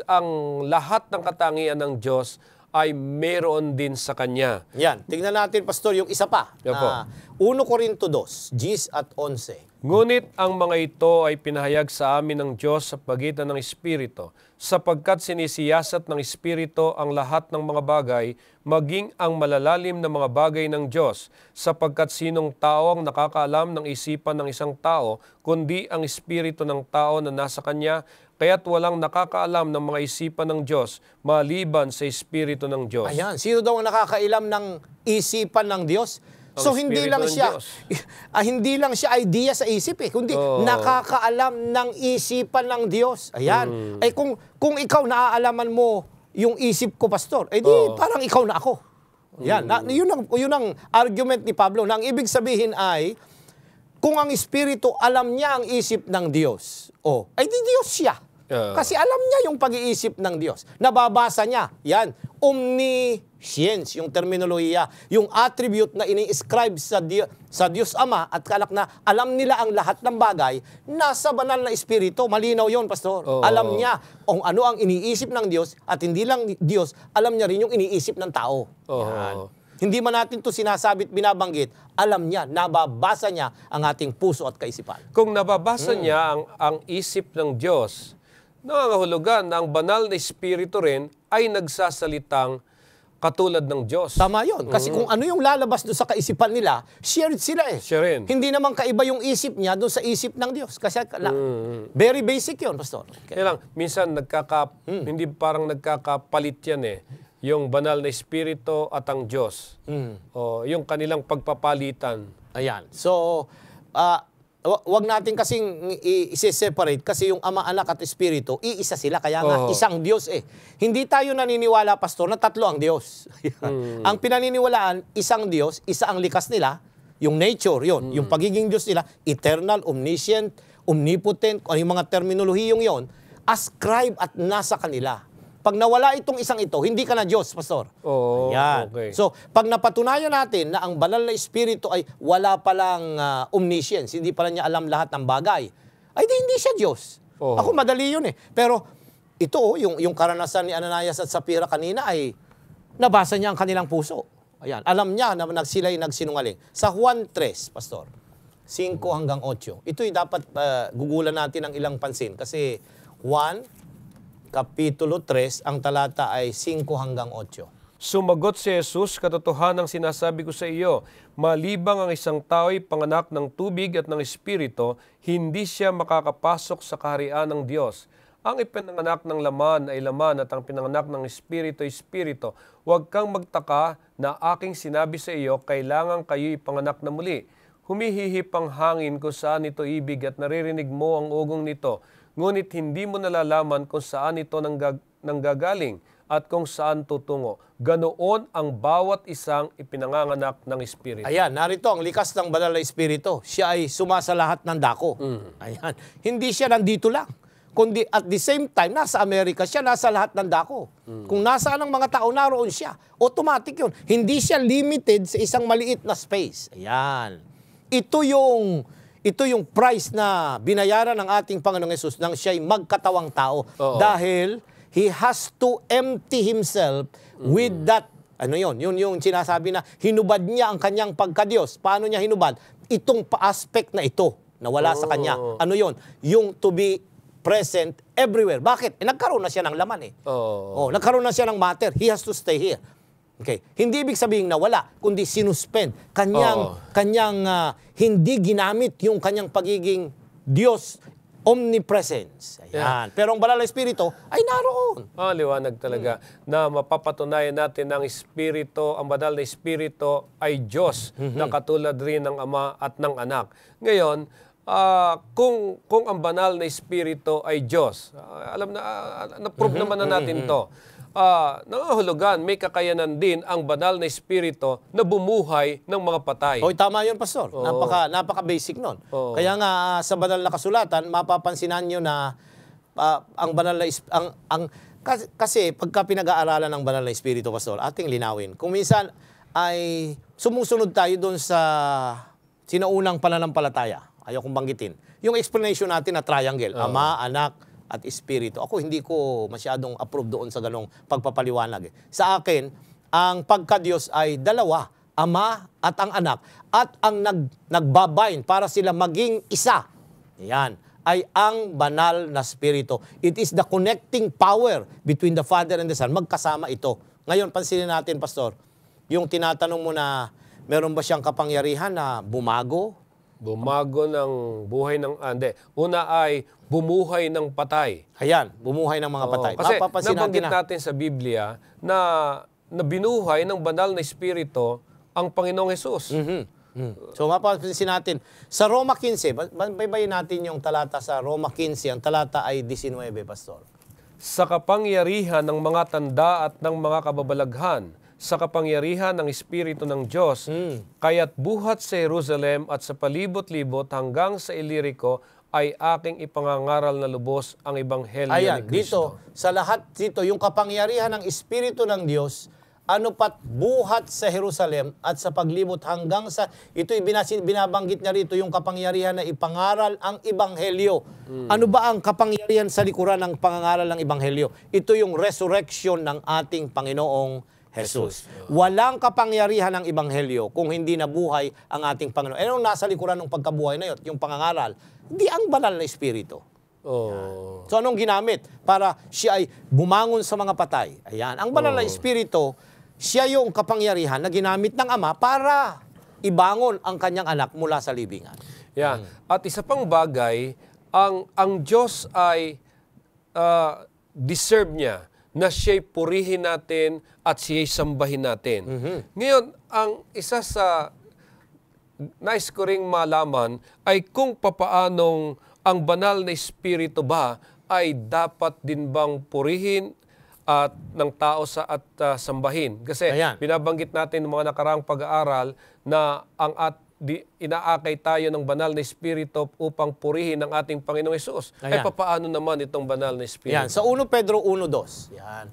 Ang lahat ng katangian ng Diyos ay meron din sa Kanya. Yan. Tingnan natin, Pastor, yung isa pa. Opo. 1 Corinto 2, 10 at 11. Ngunit ang mga ito ay pinahayag sa amin ng Diyos sa pagitan ng Espiritu, sapagkat sinisiyasat ng Espiritu ang lahat ng mga bagay, maging ang malalalim na mga bagay ng Diyos, sapagkat sinong tao ang nakakaalam ng isipan ng isang tao, kundi ang Espiritu ng tao na nasa kanya, kaya't walang nakakaalam ng mga isipan ng Diyos, maliban sa Espiritu ng Diyos. Ayan. Sino daw ang nakakailam ng isipan ng Diyos? So hindi Espiritu lang ng siya Diyos. hindi lang siya idea sa isip kundi nakakaalam ng isipan ng Diyos. Ayan. Ay kung ikaw naaalaman mo yung isip ko, Pastor, di parang ikaw na ako. Yan. Yun ang argument ni Pablo na ang ibig sabihin ay kung ang Espiritu alam niya ang isip ng Diyos, ay di Diyos siya. Kasi alam niya yung pag-iisip ng Diyos. Nababasa niya. Yan. Omniscience, yung terminolohiya. Yung attribute na ini-ascribe sa Diyos Ama at Anak na alam nila ang lahat ng bagay, nasa banal na Espiritu. Malinaw yon, Pastor. Alam niya kung ano ang iniisip ng Diyos at hindi lang Diyos, alam niya rin yung iniisip ng tao. Yan. Hindi man natin to sinasabit, binabanggit, alam niya, nababasa niya ang ating puso at kaisipan. Kung nababasa niya ang isip ng Diyos, nangangahulugan na ang banal na Espiritu rin ay nagsasalitang katulad ng Diyos. Tama yun. Kasi kung ano yung lalabas doon sa kaisipan nila, shared sila Siya rin. Hindi naman kaiba yung isip niya doon sa isip ng Diyos. Kasi very basic yun, Pastor. Kaya lang, minsan hindi parang nagkakapalit yan yung banal na Espiritu at ang Diyos. Yung kanilang pagpapalitan. Ayan. So, wag natin kasing i-separate kasi yung Ama, Anak at Espiritu, iisa sila. Kaya nga, isang Diyos Hindi tayo naniniwala, Pastor, na tatlo ang Diyos. Ang pinaniniwalaan, isang Diyos, isa ang likas nila, yung nature, yun. Yung pagiging Diyos nila, eternal, omniscient, omnipotent, kung ano yung mga terminolohiyong yon, ascribe at nasa kanila. Pag nawala itong isang ito, hindi ka na Diyos, Pastor. Ayan. Okay. So, pag napatunayan natin na ang banal na Espiritu ay wala palang omniscience, hindi pala niya alam lahat ng bagay, ay hindi siya Diyos. Ako, madali yun Pero ito, yung karanasan ni Ananias at Sapphira kanina ay nabasa niya ang kanilang puso. Ayan. Alam niya na sila'y nagsinungaling. Sa Juan 3, Pastor, 5 hanggang 8. Ito'y dapat gugulan natin ng ilang pansin kasi Juan Kapitulo 3, ang talata ay 5 hanggang 8. Sumagot si Jesus, katotohanang sinasabi ko sa iyo, malibang ang isang tao ay panganak ng tubig at ng Espiritu, hindi siya makakapasok sa kaharian ng Diyos. Ang ipinanganak ng laman ay laman at ang pinanganak ng Espiritu ay Espiritu. Huwag kang magtaka na aking sinabi sa iyo, kailangan kayo ipanganak na muli. Humihihip ang hangin kung saan ito ibig at naririnig mo ang ugong nito. Ngunit hindi mo nalalaman kung saan ito nanggagaling at kung saan tutungo. Ganoon ang bawat isang ipinanganganak ng Espiritu. Ayan, narito ang likas ng banal na Espiritu. Siya ay sumasalahat ng dako. Ayan. Hindi siya nandito lang. Kundi at the same time, nasa Amerika siya, nasa lahat ng dako. Kung nasaan ang mga tao, naroon siya. Automatic yun. Hindi siya limited sa isang maliit na space. Ayan. Ito yung price na binayaran ng ating Panginoong Hesus nang siya'y magkatawang tao. Dahil He has to empty Himself with that, yun yung sinasabi na hinubad niya ang kanyang pagka-Diyos. Paano niya hinubad? Itong aspect na ito, na wala sa kanya. Ano yun? Yung to be present everywhere. Bakit? Nagkaroon na siya ng laman nagkaroon na siya ng matter. He has to stay here. Okay. Hindi ibig sabihin na wala, kundi sinuspend. Kanyang hindi ginamit yung kanyang pagiging Diyos, omnipresence. Ayan. Pero ang banal na Espiritu ay naroon. Liwanag talaga na mapapatunayan natin ng Espiritu, ang banal na Espiritu ay Diyos na katulad rin ng Ama at ng Anak. Ngayon, kung ang banal na Espiritu ay Diyos, alam na, na-prove naman na natin to. nangahulugan, may kakayanan din ang banal na espiritu na bumuhay ng mga patay. Oy, tama yun, Pastor. Napaka-basic nun. Kaya nga, sa banal na kasulatan, mapapansinan nyo na ang banal na kasi pagka pinag-aaralan ng banal na espiritu, Pastor, ating linawin. Kung minsan ay sumusunod tayo doon sa sinaunang pananampalataya, ayaw kong banggitin. Yung explanation natin na triangle, Ama, Anak, at Espiritu. Ako hindi ko masyadong approve doon sa ganong pagpapaliwanag. Sa akin, ang pagka-Diyos ay dalawa, Ama at ang Anak, at ang nagbabind para sila maging isa. Yan ay ang banal na Espiritu. It is the connecting power between the Father and the Son. Magkasama ito. Ngayon, pansinin natin, Pastor, yung tinatanong mo na meron ba siyang kapangyarihan na bumago? Bumago ng buhay ng... Una ay bumuhay ng patay. Ayan, bumuhay ng mga patay. Kasi nabanggit natin sa Biblia na binuhay ng banal na espiritu ang Panginoong Hesus. So mapapansin natin, sa Roma 15, baybayin natin yung talata sa Roma 15, ang talata ay 19, Pastor. Sa kapangyarihan ng mga tanda at ng mga kababalaghan, sa kapangyarihan ng Espiritu ng Diyos, kaya't buhat sa Jerusalem at sa palibot-libot hanggang sa Ilirico ay aking ipangangaral na lubos ang Ebanghelyo ni Kristo. Dito, sa lahat dito, yung kapangyarihan ng Espiritu ng Diyos, pat buhat sa Jerusalem at sa paglibot hanggang sa, ito'y binabanggit niya rito, yung kapangyarihan na ipangaral ang Ebanghelyo. Ano ba ang kapangyarihan sa likuran ng pangangaral ng Ebanghelyo? Ito yung resurrection ng ating Panginoong Jesus. Walang kapangyarihan ng Ebanghelyo kung hindi nabuhay ang ating Panginoon. Anong nasa likuran ng pagkabuhay na yun? Yung pangangaral. Hindi ang banal na Espiritu. So anong ginamit? Para siya ay bumangon sa mga patay. Ayan. Ang banal na Espiritu, siya yung kapangyarihan na ginamit ng Ama para ibangon ang kanyang anak mula sa libingan. Yan. At isa pang bagay, ang Diyos ay deserve niya na siya'y purihin natin at siya'y sambahin natin. Ngayon, ang isa sa nais ko ring malaman ay kung papaanong ang banal na espiritu ba ay dapat din bang purihin at ng tao at sambahin. Kasi binabanggit natin ng mga nakaraang pag-aaral na inaakay tayo ng banal na espiritu upang purihin ang ating Panginoong Hesus. Ay papaano naman itong banal na espiritu? Yan. Sa 1 Pedro 1:2, yan.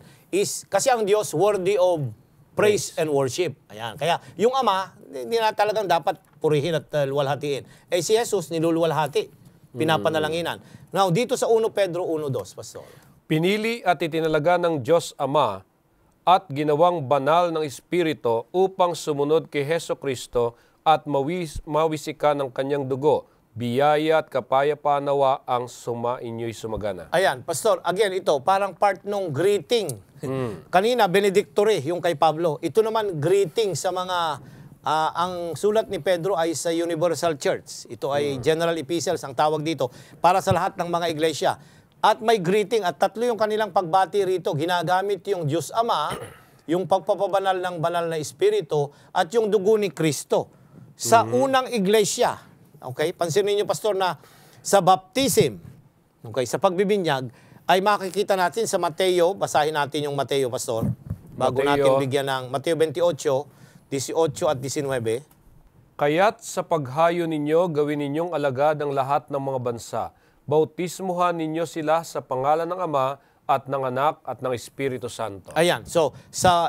Kasi ang Diyos worthy of praise and worship. Ayan. Kaya yung Ama, hindi na talagang dapat purihin at luwalhatiin. Si Jesus, niluluwalhati. Pinapanalanginan. Now, dito sa 1 Pedro 1:2, Pastor. Pinili at itinalaga ng Diyos Ama at ginawang banal ng Espiritu upang sumunod kay Heso Kristo at mawisikan ng kanyang dugo. Biyaya at kapayapaan nawa ang sumainyo'y sumagana. Ayan, Pastor, again, ito, parang part nung greeting. Kanina, benedictory, yung kay Pablo. Ito naman, greeting sa mga, ang sulat ni Pedro ay sa Universal Church. Ito ay General Epistles, ang tawag dito, para sa lahat ng mga iglesia. At may greeting, at tatlo yung kanilang pagbati rito. Ginagamit yung Diyos Ama, yung pagpapabanal ng banal na Espiritu, at yung dugo ni Kristo. Sa unang iglesia, okay, pansinin niyo, Pastor, na sa baptism, okay, sa pagbibinyag, ay makikita natin sa Mateo, basahin natin yung Mateo, Pastor, bago natin bigyan ng Mateo 28, 18 at 19. Kaya't sa paghayo ninyo, gawin ninyong alagad ang lahat ng mga bansa. Bautismuhan ninyo sila sa pangalan ng Ama at ng Anak at ng Espiritu Santo. Ayan. So,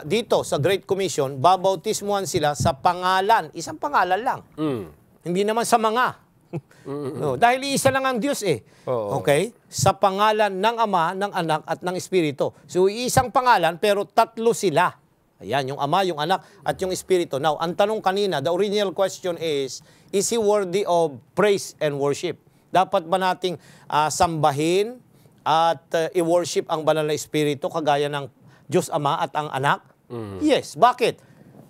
dito, sa Great Commission, babautismuhan sila sa pangalan. Isang pangalan lang. Hindi naman sa mga. No, dahil isa lang ang Diyos Okay? Sa pangalan ng Ama, ng Anak at ng Espiritu. So, isang pangalan pero tatlo sila. Ayan, yung Ama, yung Anak at yung Espiritu. Now, ang tanong kanina, the original question is He worthy of praise and worship? Dapat ba nating sambahin at i-worship ang banal na Espiritu kagaya ng Diyos Ama at ang Anak? Yes. Bakit?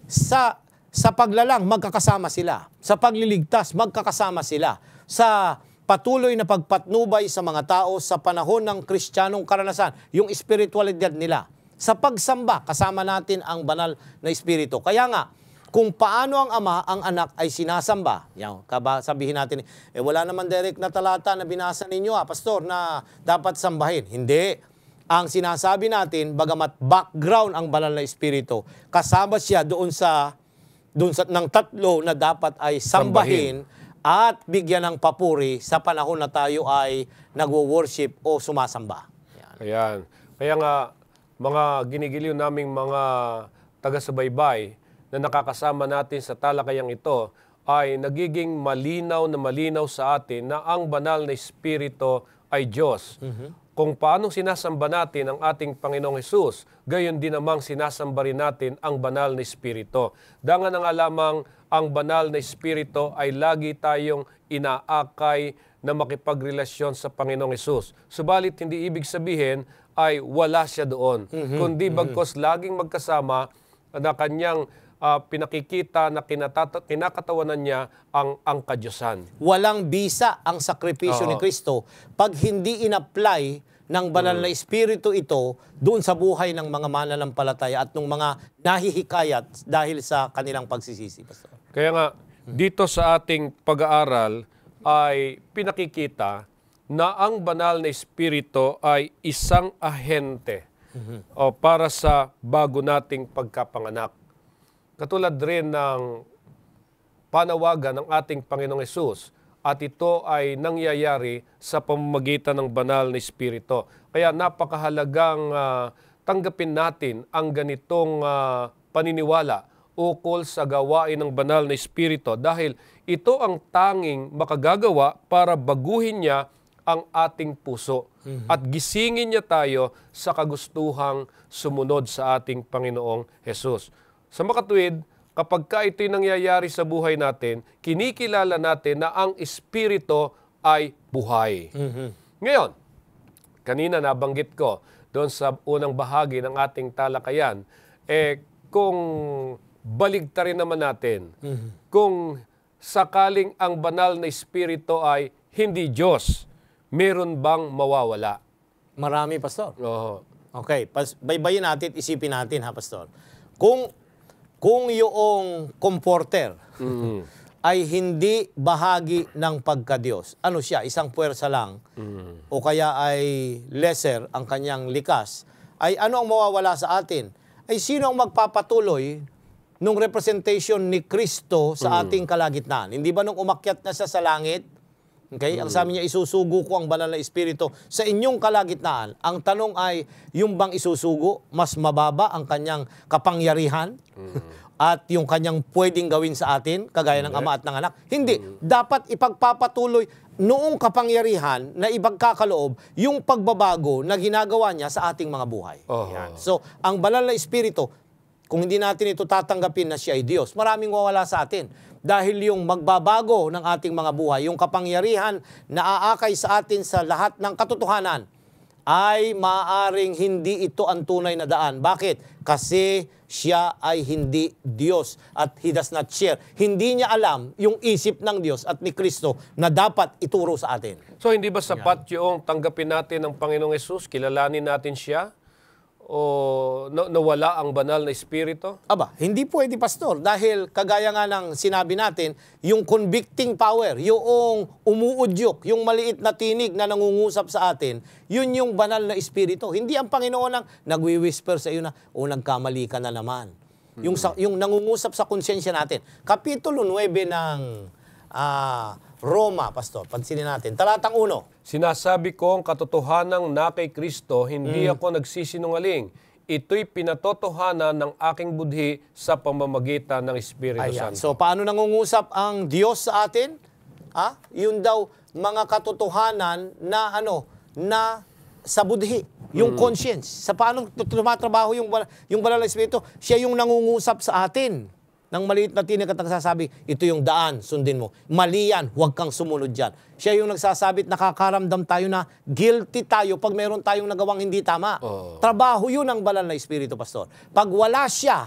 Sa paglalang, magkakasama sila. Sa pagliligtas, magkakasama sila. Sa patuloy na pagpatnubay sa mga tao sa panahon ng Kristiyanong karanasan, yung spiritualidad nila. Sa pagsamba, kasama natin ang banal na Espiritu. Kaya nga, kung paano ang Ama, ang Anak ay sinasamba. Yan, sabihin natin, wala naman direct na talata na binasa ninyo, Pastor, na dapat sambahin. Hindi. ang sinasabi natin, bagamat background ang banal na Espiritu, kasama siya doon sa ng tatlo na dapat ay sambahin at bigyan ng papuri sa panahon na tayo ay nagwo-worship o sumasamba. Ayan. Kaya nga, mga ginigiliw naming mga taga-subaybay na nakakasama natin sa talakayang ito ay nagiging malinaw na malinaw sa atin na ang banal na Espiritu ay Diyos. Kung paano sinasamba natin ang ating Panginoong Hesus, gayon din namang sinasamba rin natin ang banal na Espiritu. Dangan nga lamang ang banal na Espiritu ay lagi tayong inaakay na makipagrelasyon sa Panginoong Hesus. Subalit hindi ibig sabihin ay wala siya doon. Kundi bagkos laging magkasama na kanyang pinakikita na kinakatawanan niya ang kadyosan. Walang bisa ang sakripisyo ni Kristo pag hindi in-apply ng banal na Espiritu ito doon sa buhay ng mga mananampalataya at ng mga nahihikayat dahil sa kanilang pagsisisi. Pastor. Kaya nga, dito sa ating pag-aaral ay pinakikita na ang banal na Espiritu ay isang ahente para sa bago nating pagkapanganak. Katulad rin ng panawagan ng ating Panginoong Hesus at ito ay nangyayari sa pamamagitan ng banal na Espiritu. Kaya napakahalagang tanggapin natin ang ganitong paniniwala ukol sa gawain ng banal na Espiritu dahil ito ang tanging makagagawa para baguhin niya ang ating puso at gisingin niya tayo sa kagustuhang sumunod sa ating Panginoong Hesus. Sa makatuwid, kapag ito'y nangyayari sa buhay natin, kinikilala natin na ang Espiritu ay buhay. Ngayon, kanina nabanggit ko doon sa unang bahagi ng ating talakayan, kung baligtarin naman natin, kung sakaling ang banal na Espiritu ay hindi Diyos, meron bang mawawala? Marami, Pastor. Oo. Okay, baybayin natin, isipin natin ha, Pastor. Kung yung comforter ay hindi bahagi ng pagka-Diyos, ano siya, isang puwersa lang, o kaya ay lesser ang kanyang likas, ay ano ang mawawala sa atin? Ay sino ang magpapatuloy nung representation ni Kristo sa ating kalagitnaan? Hindi ba nung umakyat na siya sa langit? Okay? Ang sabi niya, isusugo ko ang banal na Espiritu sa inyong kalagitnaan. Ang tanong ay, yung bang isusugo, mas mababa ang kanyang kapangyarihan at yung kanyang pwedeng gawin sa atin, kagaya ng ama at ng anak? Hindi. Dapat ipagpapatuloy noong kapangyarihan na ipagkakaloob yung pagbabago na ginagawa niya sa ating mga buhay. Yan. So, ang banal na Espiritu, kung hindi natin ito tatanggapin na siya ay Diyos, maraming wawala sa atin. Dahil yung magbabago ng ating mga buhay, yung kapangyarihan na aakay sa atin sa lahat ng katotohanan, ay maaaring hindi ito ang tunay na daan. Bakit? Kasi siya ay hindi Diyos at He does not share. Hindi niya alam yung isip ng Diyos at ni Kristo na dapat ituro sa atin. So hindi ba sapat yung tanggapin natin ng Panginoong Hesus, kilalanin natin siya, o nawala ang banal na Espiritu? Aba, hindi pwede, Pastor, dahil kagaya nga ng sinabi natin, yung convicting power, yung umuudyok, yung maliit na tinig na nangungusap sa atin, yun yung banal na Espiritu. Hindi ang Panginoon ang nagwi-whisper sa iyo na, nagkamali ka na naman. Yung nangungusap sa konsensya natin. Kapitulo 9 ng Roma, Pastor, pansinin natin. Talatang 1. Sinasabi ko ang katotohanang na kay Kristo, hindi ako nagsisinungaling. Ito'y pinatotohanan ng aking budhi sa pamamagitan ng Espiritu Santo. So, paano nangungusap ang Diyos sa atin? Yun daw, mga katotohanan na na sa budhi, yung conscience. Sa paano tumatrabaho yung banal na Espiritu, siya yung nangungusap sa atin. Nang maliit na tinig at nagsasabi, ito yung daan, sundin mo. Mali yan, huwag kang sumunod dyan. Siya yung nagsasabit, nakakaramdam tayo na guilty tayo pag meron tayong nagawang hindi tama. Trabaho yun ang banal na Espiritu, Pastor. Pag wala siya,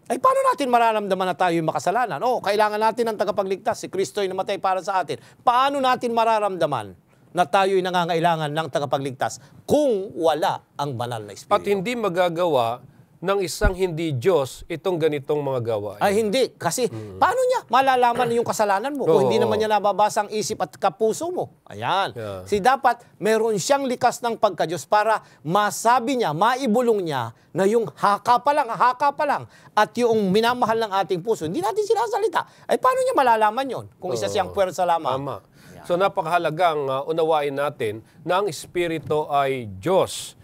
ay paano natin mararamdaman na tayo yung makasalanan? Kailangan natin ng tagapagligtas. Si Kristo ay namatay para sa atin. Paano natin mararamdaman na tayo'y nangangailangan ng tagapagligtas kung wala ang banal na Espiritu? At hindi magagawa ng isang hindi Diyos itong ganitong mga gawain? Ay hindi, kasi paano niya malalaman yung kasalanan mo kung hindi naman niya nababasa ang isip at kapuso mo? Ayan. Yeah. Si dapat meron siyang likas ng pagka-Diyos para masabi niya, maibulong niya na yung haka pa lang, at yung minamahal ng ating puso, hindi natin sinasalita. Ay paano niya malalaman yon kung isa siyang puwersa lamang? Tama. So napakahalagang unawain natin na ang Espiritu ay Diyos.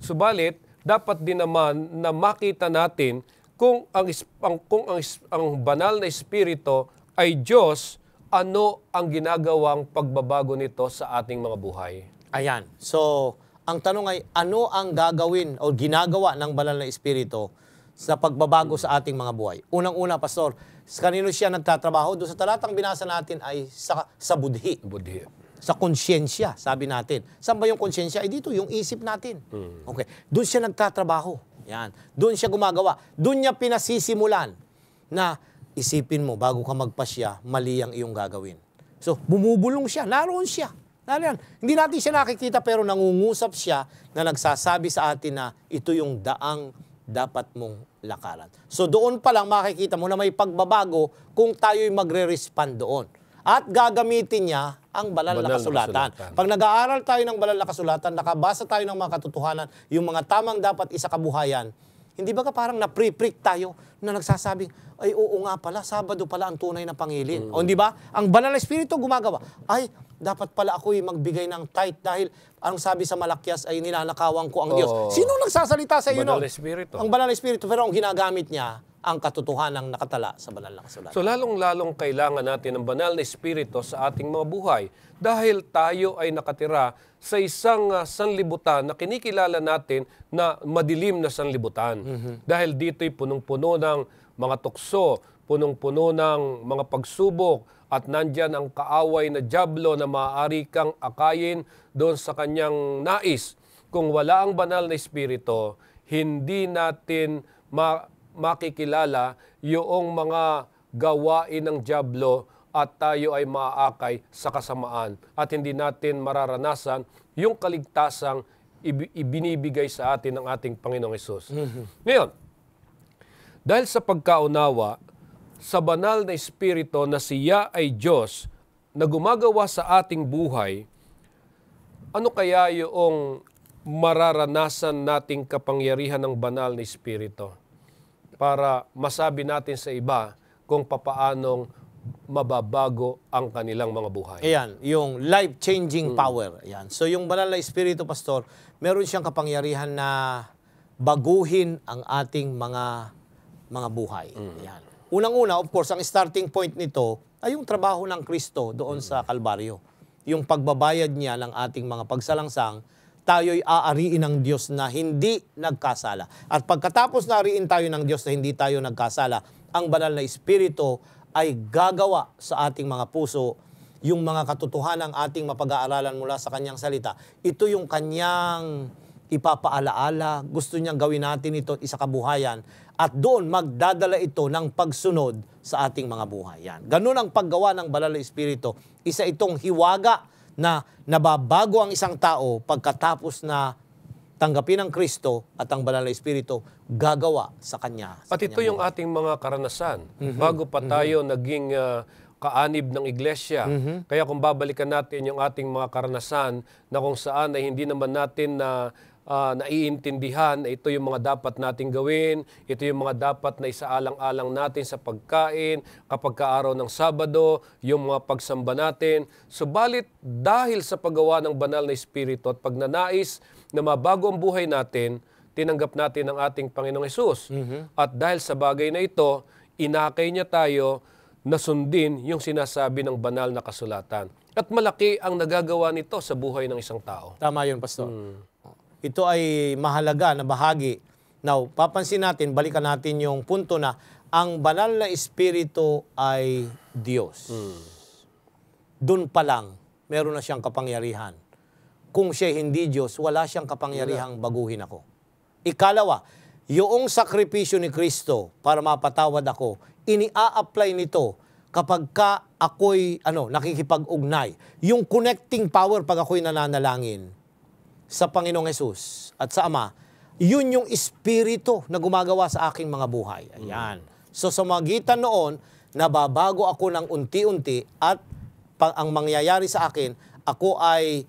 Subalit, dapat din naman na makita natin kung ang banal na Espiritu ay Diyos, ano ang ginagawang pagbabago nito sa ating mga buhay. Ayan. So, ang tanong ay, ano ang gagawin o ginagawa ng banal na Espiritu sa pagbabago sa ating mga buhay? Unang-una, Pastor, kanino siya nagtatrabaho? Doon sa talatang binasa natin ay sa budhi. Budhi. Sa konsyensya, sabi natin. Saan ba yung konsyensya? Ay dito, yung isip natin. Okay. Doon siya nagtatrabaho. Yan. Doon siya gumagawa. Doon niya pinasisimulan na isipin mo, bago ka magpasya, mali ang iyong gagawin. So, bumubulong siya. Naroon siya. Naroon. Hindi natin siya nakikita pero nangungusap siya na nagsasabi sa atin na ito yung daang dapat mong lakaran. So, doon pa lang makikita mo na may pagbabago kung tayo'y magre-respond doon. At gagamitin niya ang banal na kasulatan. Pag nag-aaral tayo ng banal na kasulatan, nakabasa tayo ng mga katotohanan, yung mga tamang dapat isa kabuhayan, hindi ba ka parang na-pre-prick tayo na nagsasabing, ay oo nga pala, Sabado pala ang tunay na pangilin. O hindi ba? Ang banal na Espiritu gumagawa, ay dapat pala ako'y magbigay ng tithe dahil ang sabi sa Malakyas ay ninanakawan ko ang Diyos. Sino nagsasalita sa iyo? Banal na Espiritu. Ang banal na Espiritu, pero ang ginagamit niya, ang katotohanang nakatala sa banal na kasulatan. So lalong-lalong kailangan natin ng banal na Espiritu sa ating mga buhay dahil tayo ay nakatira sa isang sanlibutan na kinikilala natin na madilim na sanlibutan. Dahil dito'y punong-puno ng mga tukso, punong-puno ng mga pagsubok, at nandyan ang kaaway na dyablo na maaari kang akayin doon sa kanyang nais. Kung wala ang banal na Espiritu, hindi natin makikilala yung mga gawain ng dyablo at tayo ay maaakay sa kasamaan at hindi natin mararanasan yung kaligtasang ibinibigay sa atin ng ating Panginoong Hesus. Ngayon, dahil sa pagkaunawa sa banal na Espiritu na siya ay Diyos na gumagawa sa ating buhay, ano kaya yung mararanasan nating kapangyarihan ng banal na Espiritu para masabi natin sa iba kung papaanong mababago ang kanilang mga buhay? Ayan, yung life-changing power. Ayan. So yung banal na Espiritu, Pastor, meron siyang kapangyarihan na baguhin ang ating mga buhay. Ayan. Unang-una, of course, ang starting point nito ay yung trabaho ng Kristo doon sa Kalbaryo. Yung pagbabayad niya ng ating mga pagsalangsang, tayo'y aariin ng Diyos na hindi nagkasala. At pagkatapos na ariin tayo ng Diyos na hindi tayo nagkasala, ang banal na Espiritu ay gagawa sa ating mga puso yung mga katotohanan ng ating mapag-aaralan mula sa kanyang salita. Ito yung kanyang ipapaalaala, gusto niyang gawin natin ito isa kabuhayan, at doon magdadala ito ng pagsunod sa ating mga buhay. Yan. Ganun ang paggawa ng banal na Espiritu. Isa itong hiwaga na nababago ang isang tao pagkatapos na tanggapin ng Kristo at ang banal na Espiritu gagawa sa kanya. At ito yung ating mga karanasan. Bago pa tayo naging kaanib ng iglesia. Kaya kung babalikan natin yung ating mga karanasan na kung saan ay hindi naman natin naiintindihan, ito yung mga dapat nating gawin, ito yung mga dapat na isaalang-alang natin sa pagkain, kapag kaaraw ng Sabado, yung mga pagsamba natin. Subalit dahil sa paggawa ng banal na Espiritu at pagnanais na mabago ang buhay natin, tinanggap natin ang ating Panginoong Hesus. At dahil sa bagay na ito, inakay niya tayo na sundin yung sinasabi ng banal na kasulatan. At malaki ang nagagawa nito sa buhay ng isang tao. Tama yun, Pastor. Ito ay mahalaga na bahagi. Now, papansin natin, balikan natin yung punto na ang banal na Espiritu ay Diyos. Doon pa lang, meron na siyang kapangyarihan. Kung siya hindi Diyos, wala siyang kapangyarihang baguhin ako. Ikalawa, yung sakripisyo ni Kristo para mapatawad ako, ini-a-apply nito kapag ka ako'y nakikipag-ugnay. Yung connecting power pag ako'y nananalangin sa Panginoong Hesus at sa Ama yun yung espiritu na gumagawa sa aking mga buhay. Ayan. So sa magitan noon, nababago ako ng unti-unti at ang mangyayari sa akin, ako ay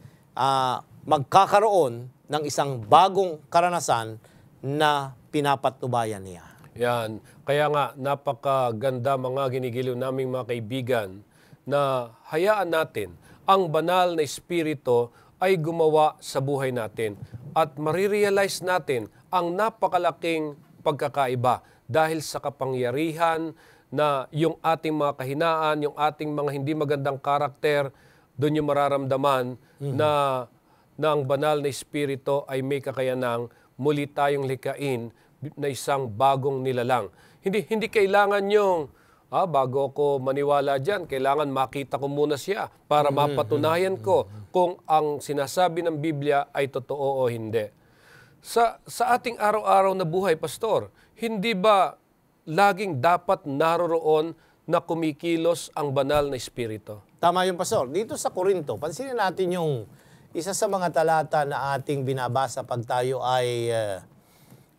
magkakaroon ng isang bagong karanasan na pinapatnubayan niya. Yan. Kaya nga, napakaganda mga ginigiliw naming mga kaibigan na hayaan natin ang banal na espiritu ay gumawa sa buhay natin at marirealize natin ang napakalaking pagkakaiba dahil sa kapangyarihan na yung ating mga kahinaan, yung ating mga hindi magandang karakter, doon yung mararamdaman na ang banal na espiritu ay may kakayanang muli tayong likain na isang bagong nilalang. Hindi kailangan yung, bago ako maniwala dyan, kailangan makita ko muna siya para mapatunayan ko kung ang sinasabi ng Biblia ay totoo o hindi. Sa ating araw-araw na buhay, Pastor, hindi ba laging dapat naroroon na kumikilos ang banal na espiritu? Tama yung Pastor. Dito sa Korinto, pansinin natin yung isa sa mga talata na ating binabasa pag tayo ay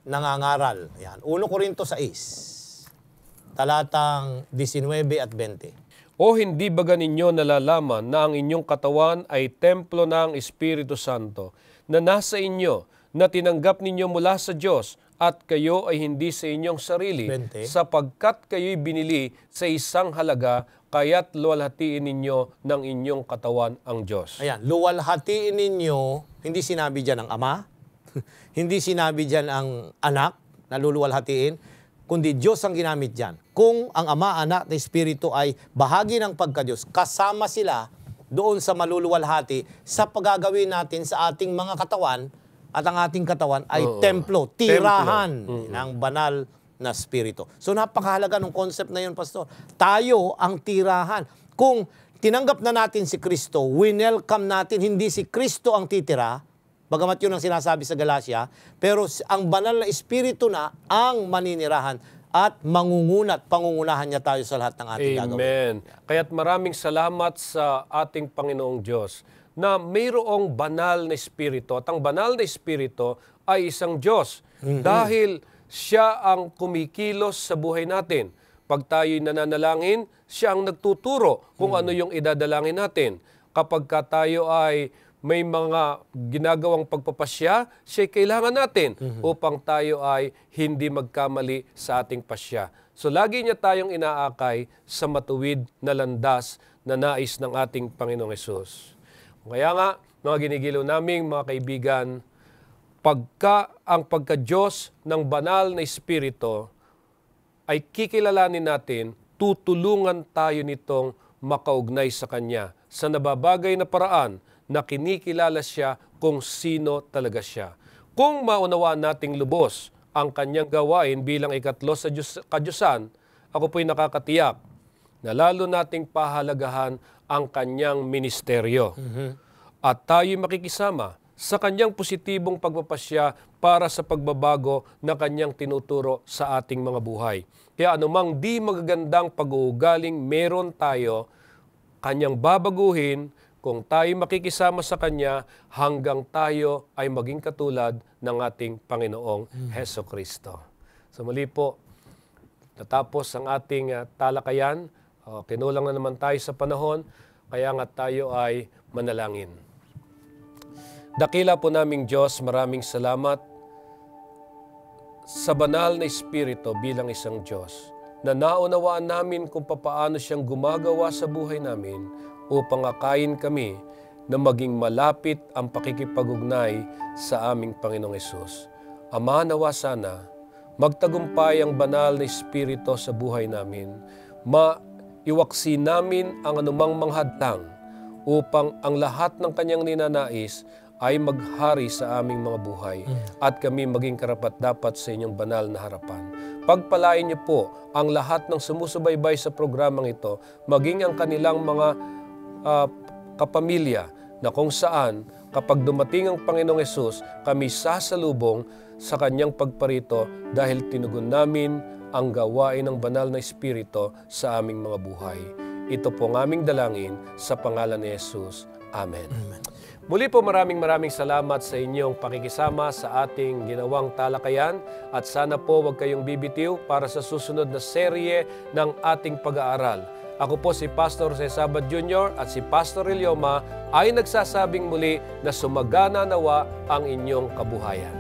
nangangaral. Yan. 1 Korinto 6, talatang 19 at 20. O hindi ba ninyo nalalaman na ang inyong katawan ay templo ng Espiritu Santo na nasa inyo, na tinanggap ninyo mula sa Diyos, at kayo ay hindi sa inyong sarili, 20. sapagkat kayo'y binili sa isang halaga, kaya't luwalhatiin ninyo ng inyong katawan ang Diyos. Ayan, luwalhatiin ninyo, hindi sinabi dyan ang Ama, hindi sinabi dyan ang anak na luluwalhatiin, kundi Diyos ang ginamit dyan. Kung ang Ama, Anak, na Espiritu ay bahagi ng pagka-Diyos, kasama sila doon sa maluluwalhati sa paggagawin natin sa ating mga katawan, at ang ating katawan ay templo, tirahan ng banal na Espiritu. So napakahalaga ng concept na yun, Pastor. Tayo ang tirahan. Kung tinanggap na natin si Kristo, winelcome natin, hindi si Kristo ang titira, bagamat yun ang sinasabi sa Galacia, pero ang banal na Espiritu na ang maninirahan at pangungunahan niya tayo sa lahat ng ating gagawin. Amen. Kaya't maraming salamat sa ating Panginoong Diyos na mayroong banal na espiritu. At ang banal na espiritu ay isang Diyos. Dahil siya ang kumikilos sa buhay natin. Pag tayo'y nananalangin, siya ang nagtuturo kung ano yung idadalangin natin. Kapag tayo ay may mga ginagawang pagpapasya, siya'y kailangan natin upang tayo ay hindi magkamali sa ating pasya. So lagi niya tayong inaakay sa matuwid na landas na nais ng ating Panginoong Hesus. Kaya nga, mga ginigilaw naming mga kaibigan, ang pagka-Diyos ng banal na espiritu ay kikilalanin natin, tutulungan tayo nitong makaugnay sa Kanya sa nababagay na paraan na kinikilala siya kung sino talaga siya. Kung maunawaan nating lubos ang Kanyang gawain bilang ikatlo sa kadyusan, ako po'y nakakatiyak na lalo nating pahalagahan ang Kanyang ministeryo. At tayo'y makikisama sa Kanyang positibong pagpapasya para sa pagbabago na Kanyang tinuturo sa ating mga buhay. Kaya anumang di magagandang pag-uugaling meron tayo, Kanyang babaguhin kung tayo makikisama sa Kanya hanggang tayo ay maging katulad ng ating Panginoong Hesukristo. So muli po, natapos ang ating talakayan. Kinulang na naman tayo sa panahon, kaya nga tayo ay manalangin. Dakila po naming Diyos, maraming salamat sa banal na Espiritu bilang isang Diyos na naunawaan namin kung papaano siyang gumagawa sa buhay namin upang akayin kami na maging malapit ang pakikipag-ugnay sa aming Panginoong Hesus. Ama, nawa sana, magtagumpay ang banal na Espiritu sa buhay namin, iwaksi namin ang anumang manghadlang upang ang lahat ng Kanyang ninanais ay maghari sa aming mga buhay at kami maging karapat-dapat sa inyong banal na harapan. Pagpalain niyo po ang lahat ng sumusubaybay sa programang ito, maging ang kanilang mga kapamilya na kung saan kapag dumating ang Panginoong Hesus, kami sasalubong sa Kanyang pagparito dahil tinugon namin ang gawain ng banal na Espiritu sa aming mga buhay. Ito po ang aming dalangin sa pangalan ni Jesus. Amen. Muli po maraming salamat sa inyong pakikisama sa ating ginawang talakayan at sana po huwag kayong bibitiw para sa susunod na serye ng ating pag-aaral. Ako po si Pastor Jose Sabat Jr. at si Pastor Elioma ay nagsasabing muli na sumagana nawa ang inyong kabuhayan.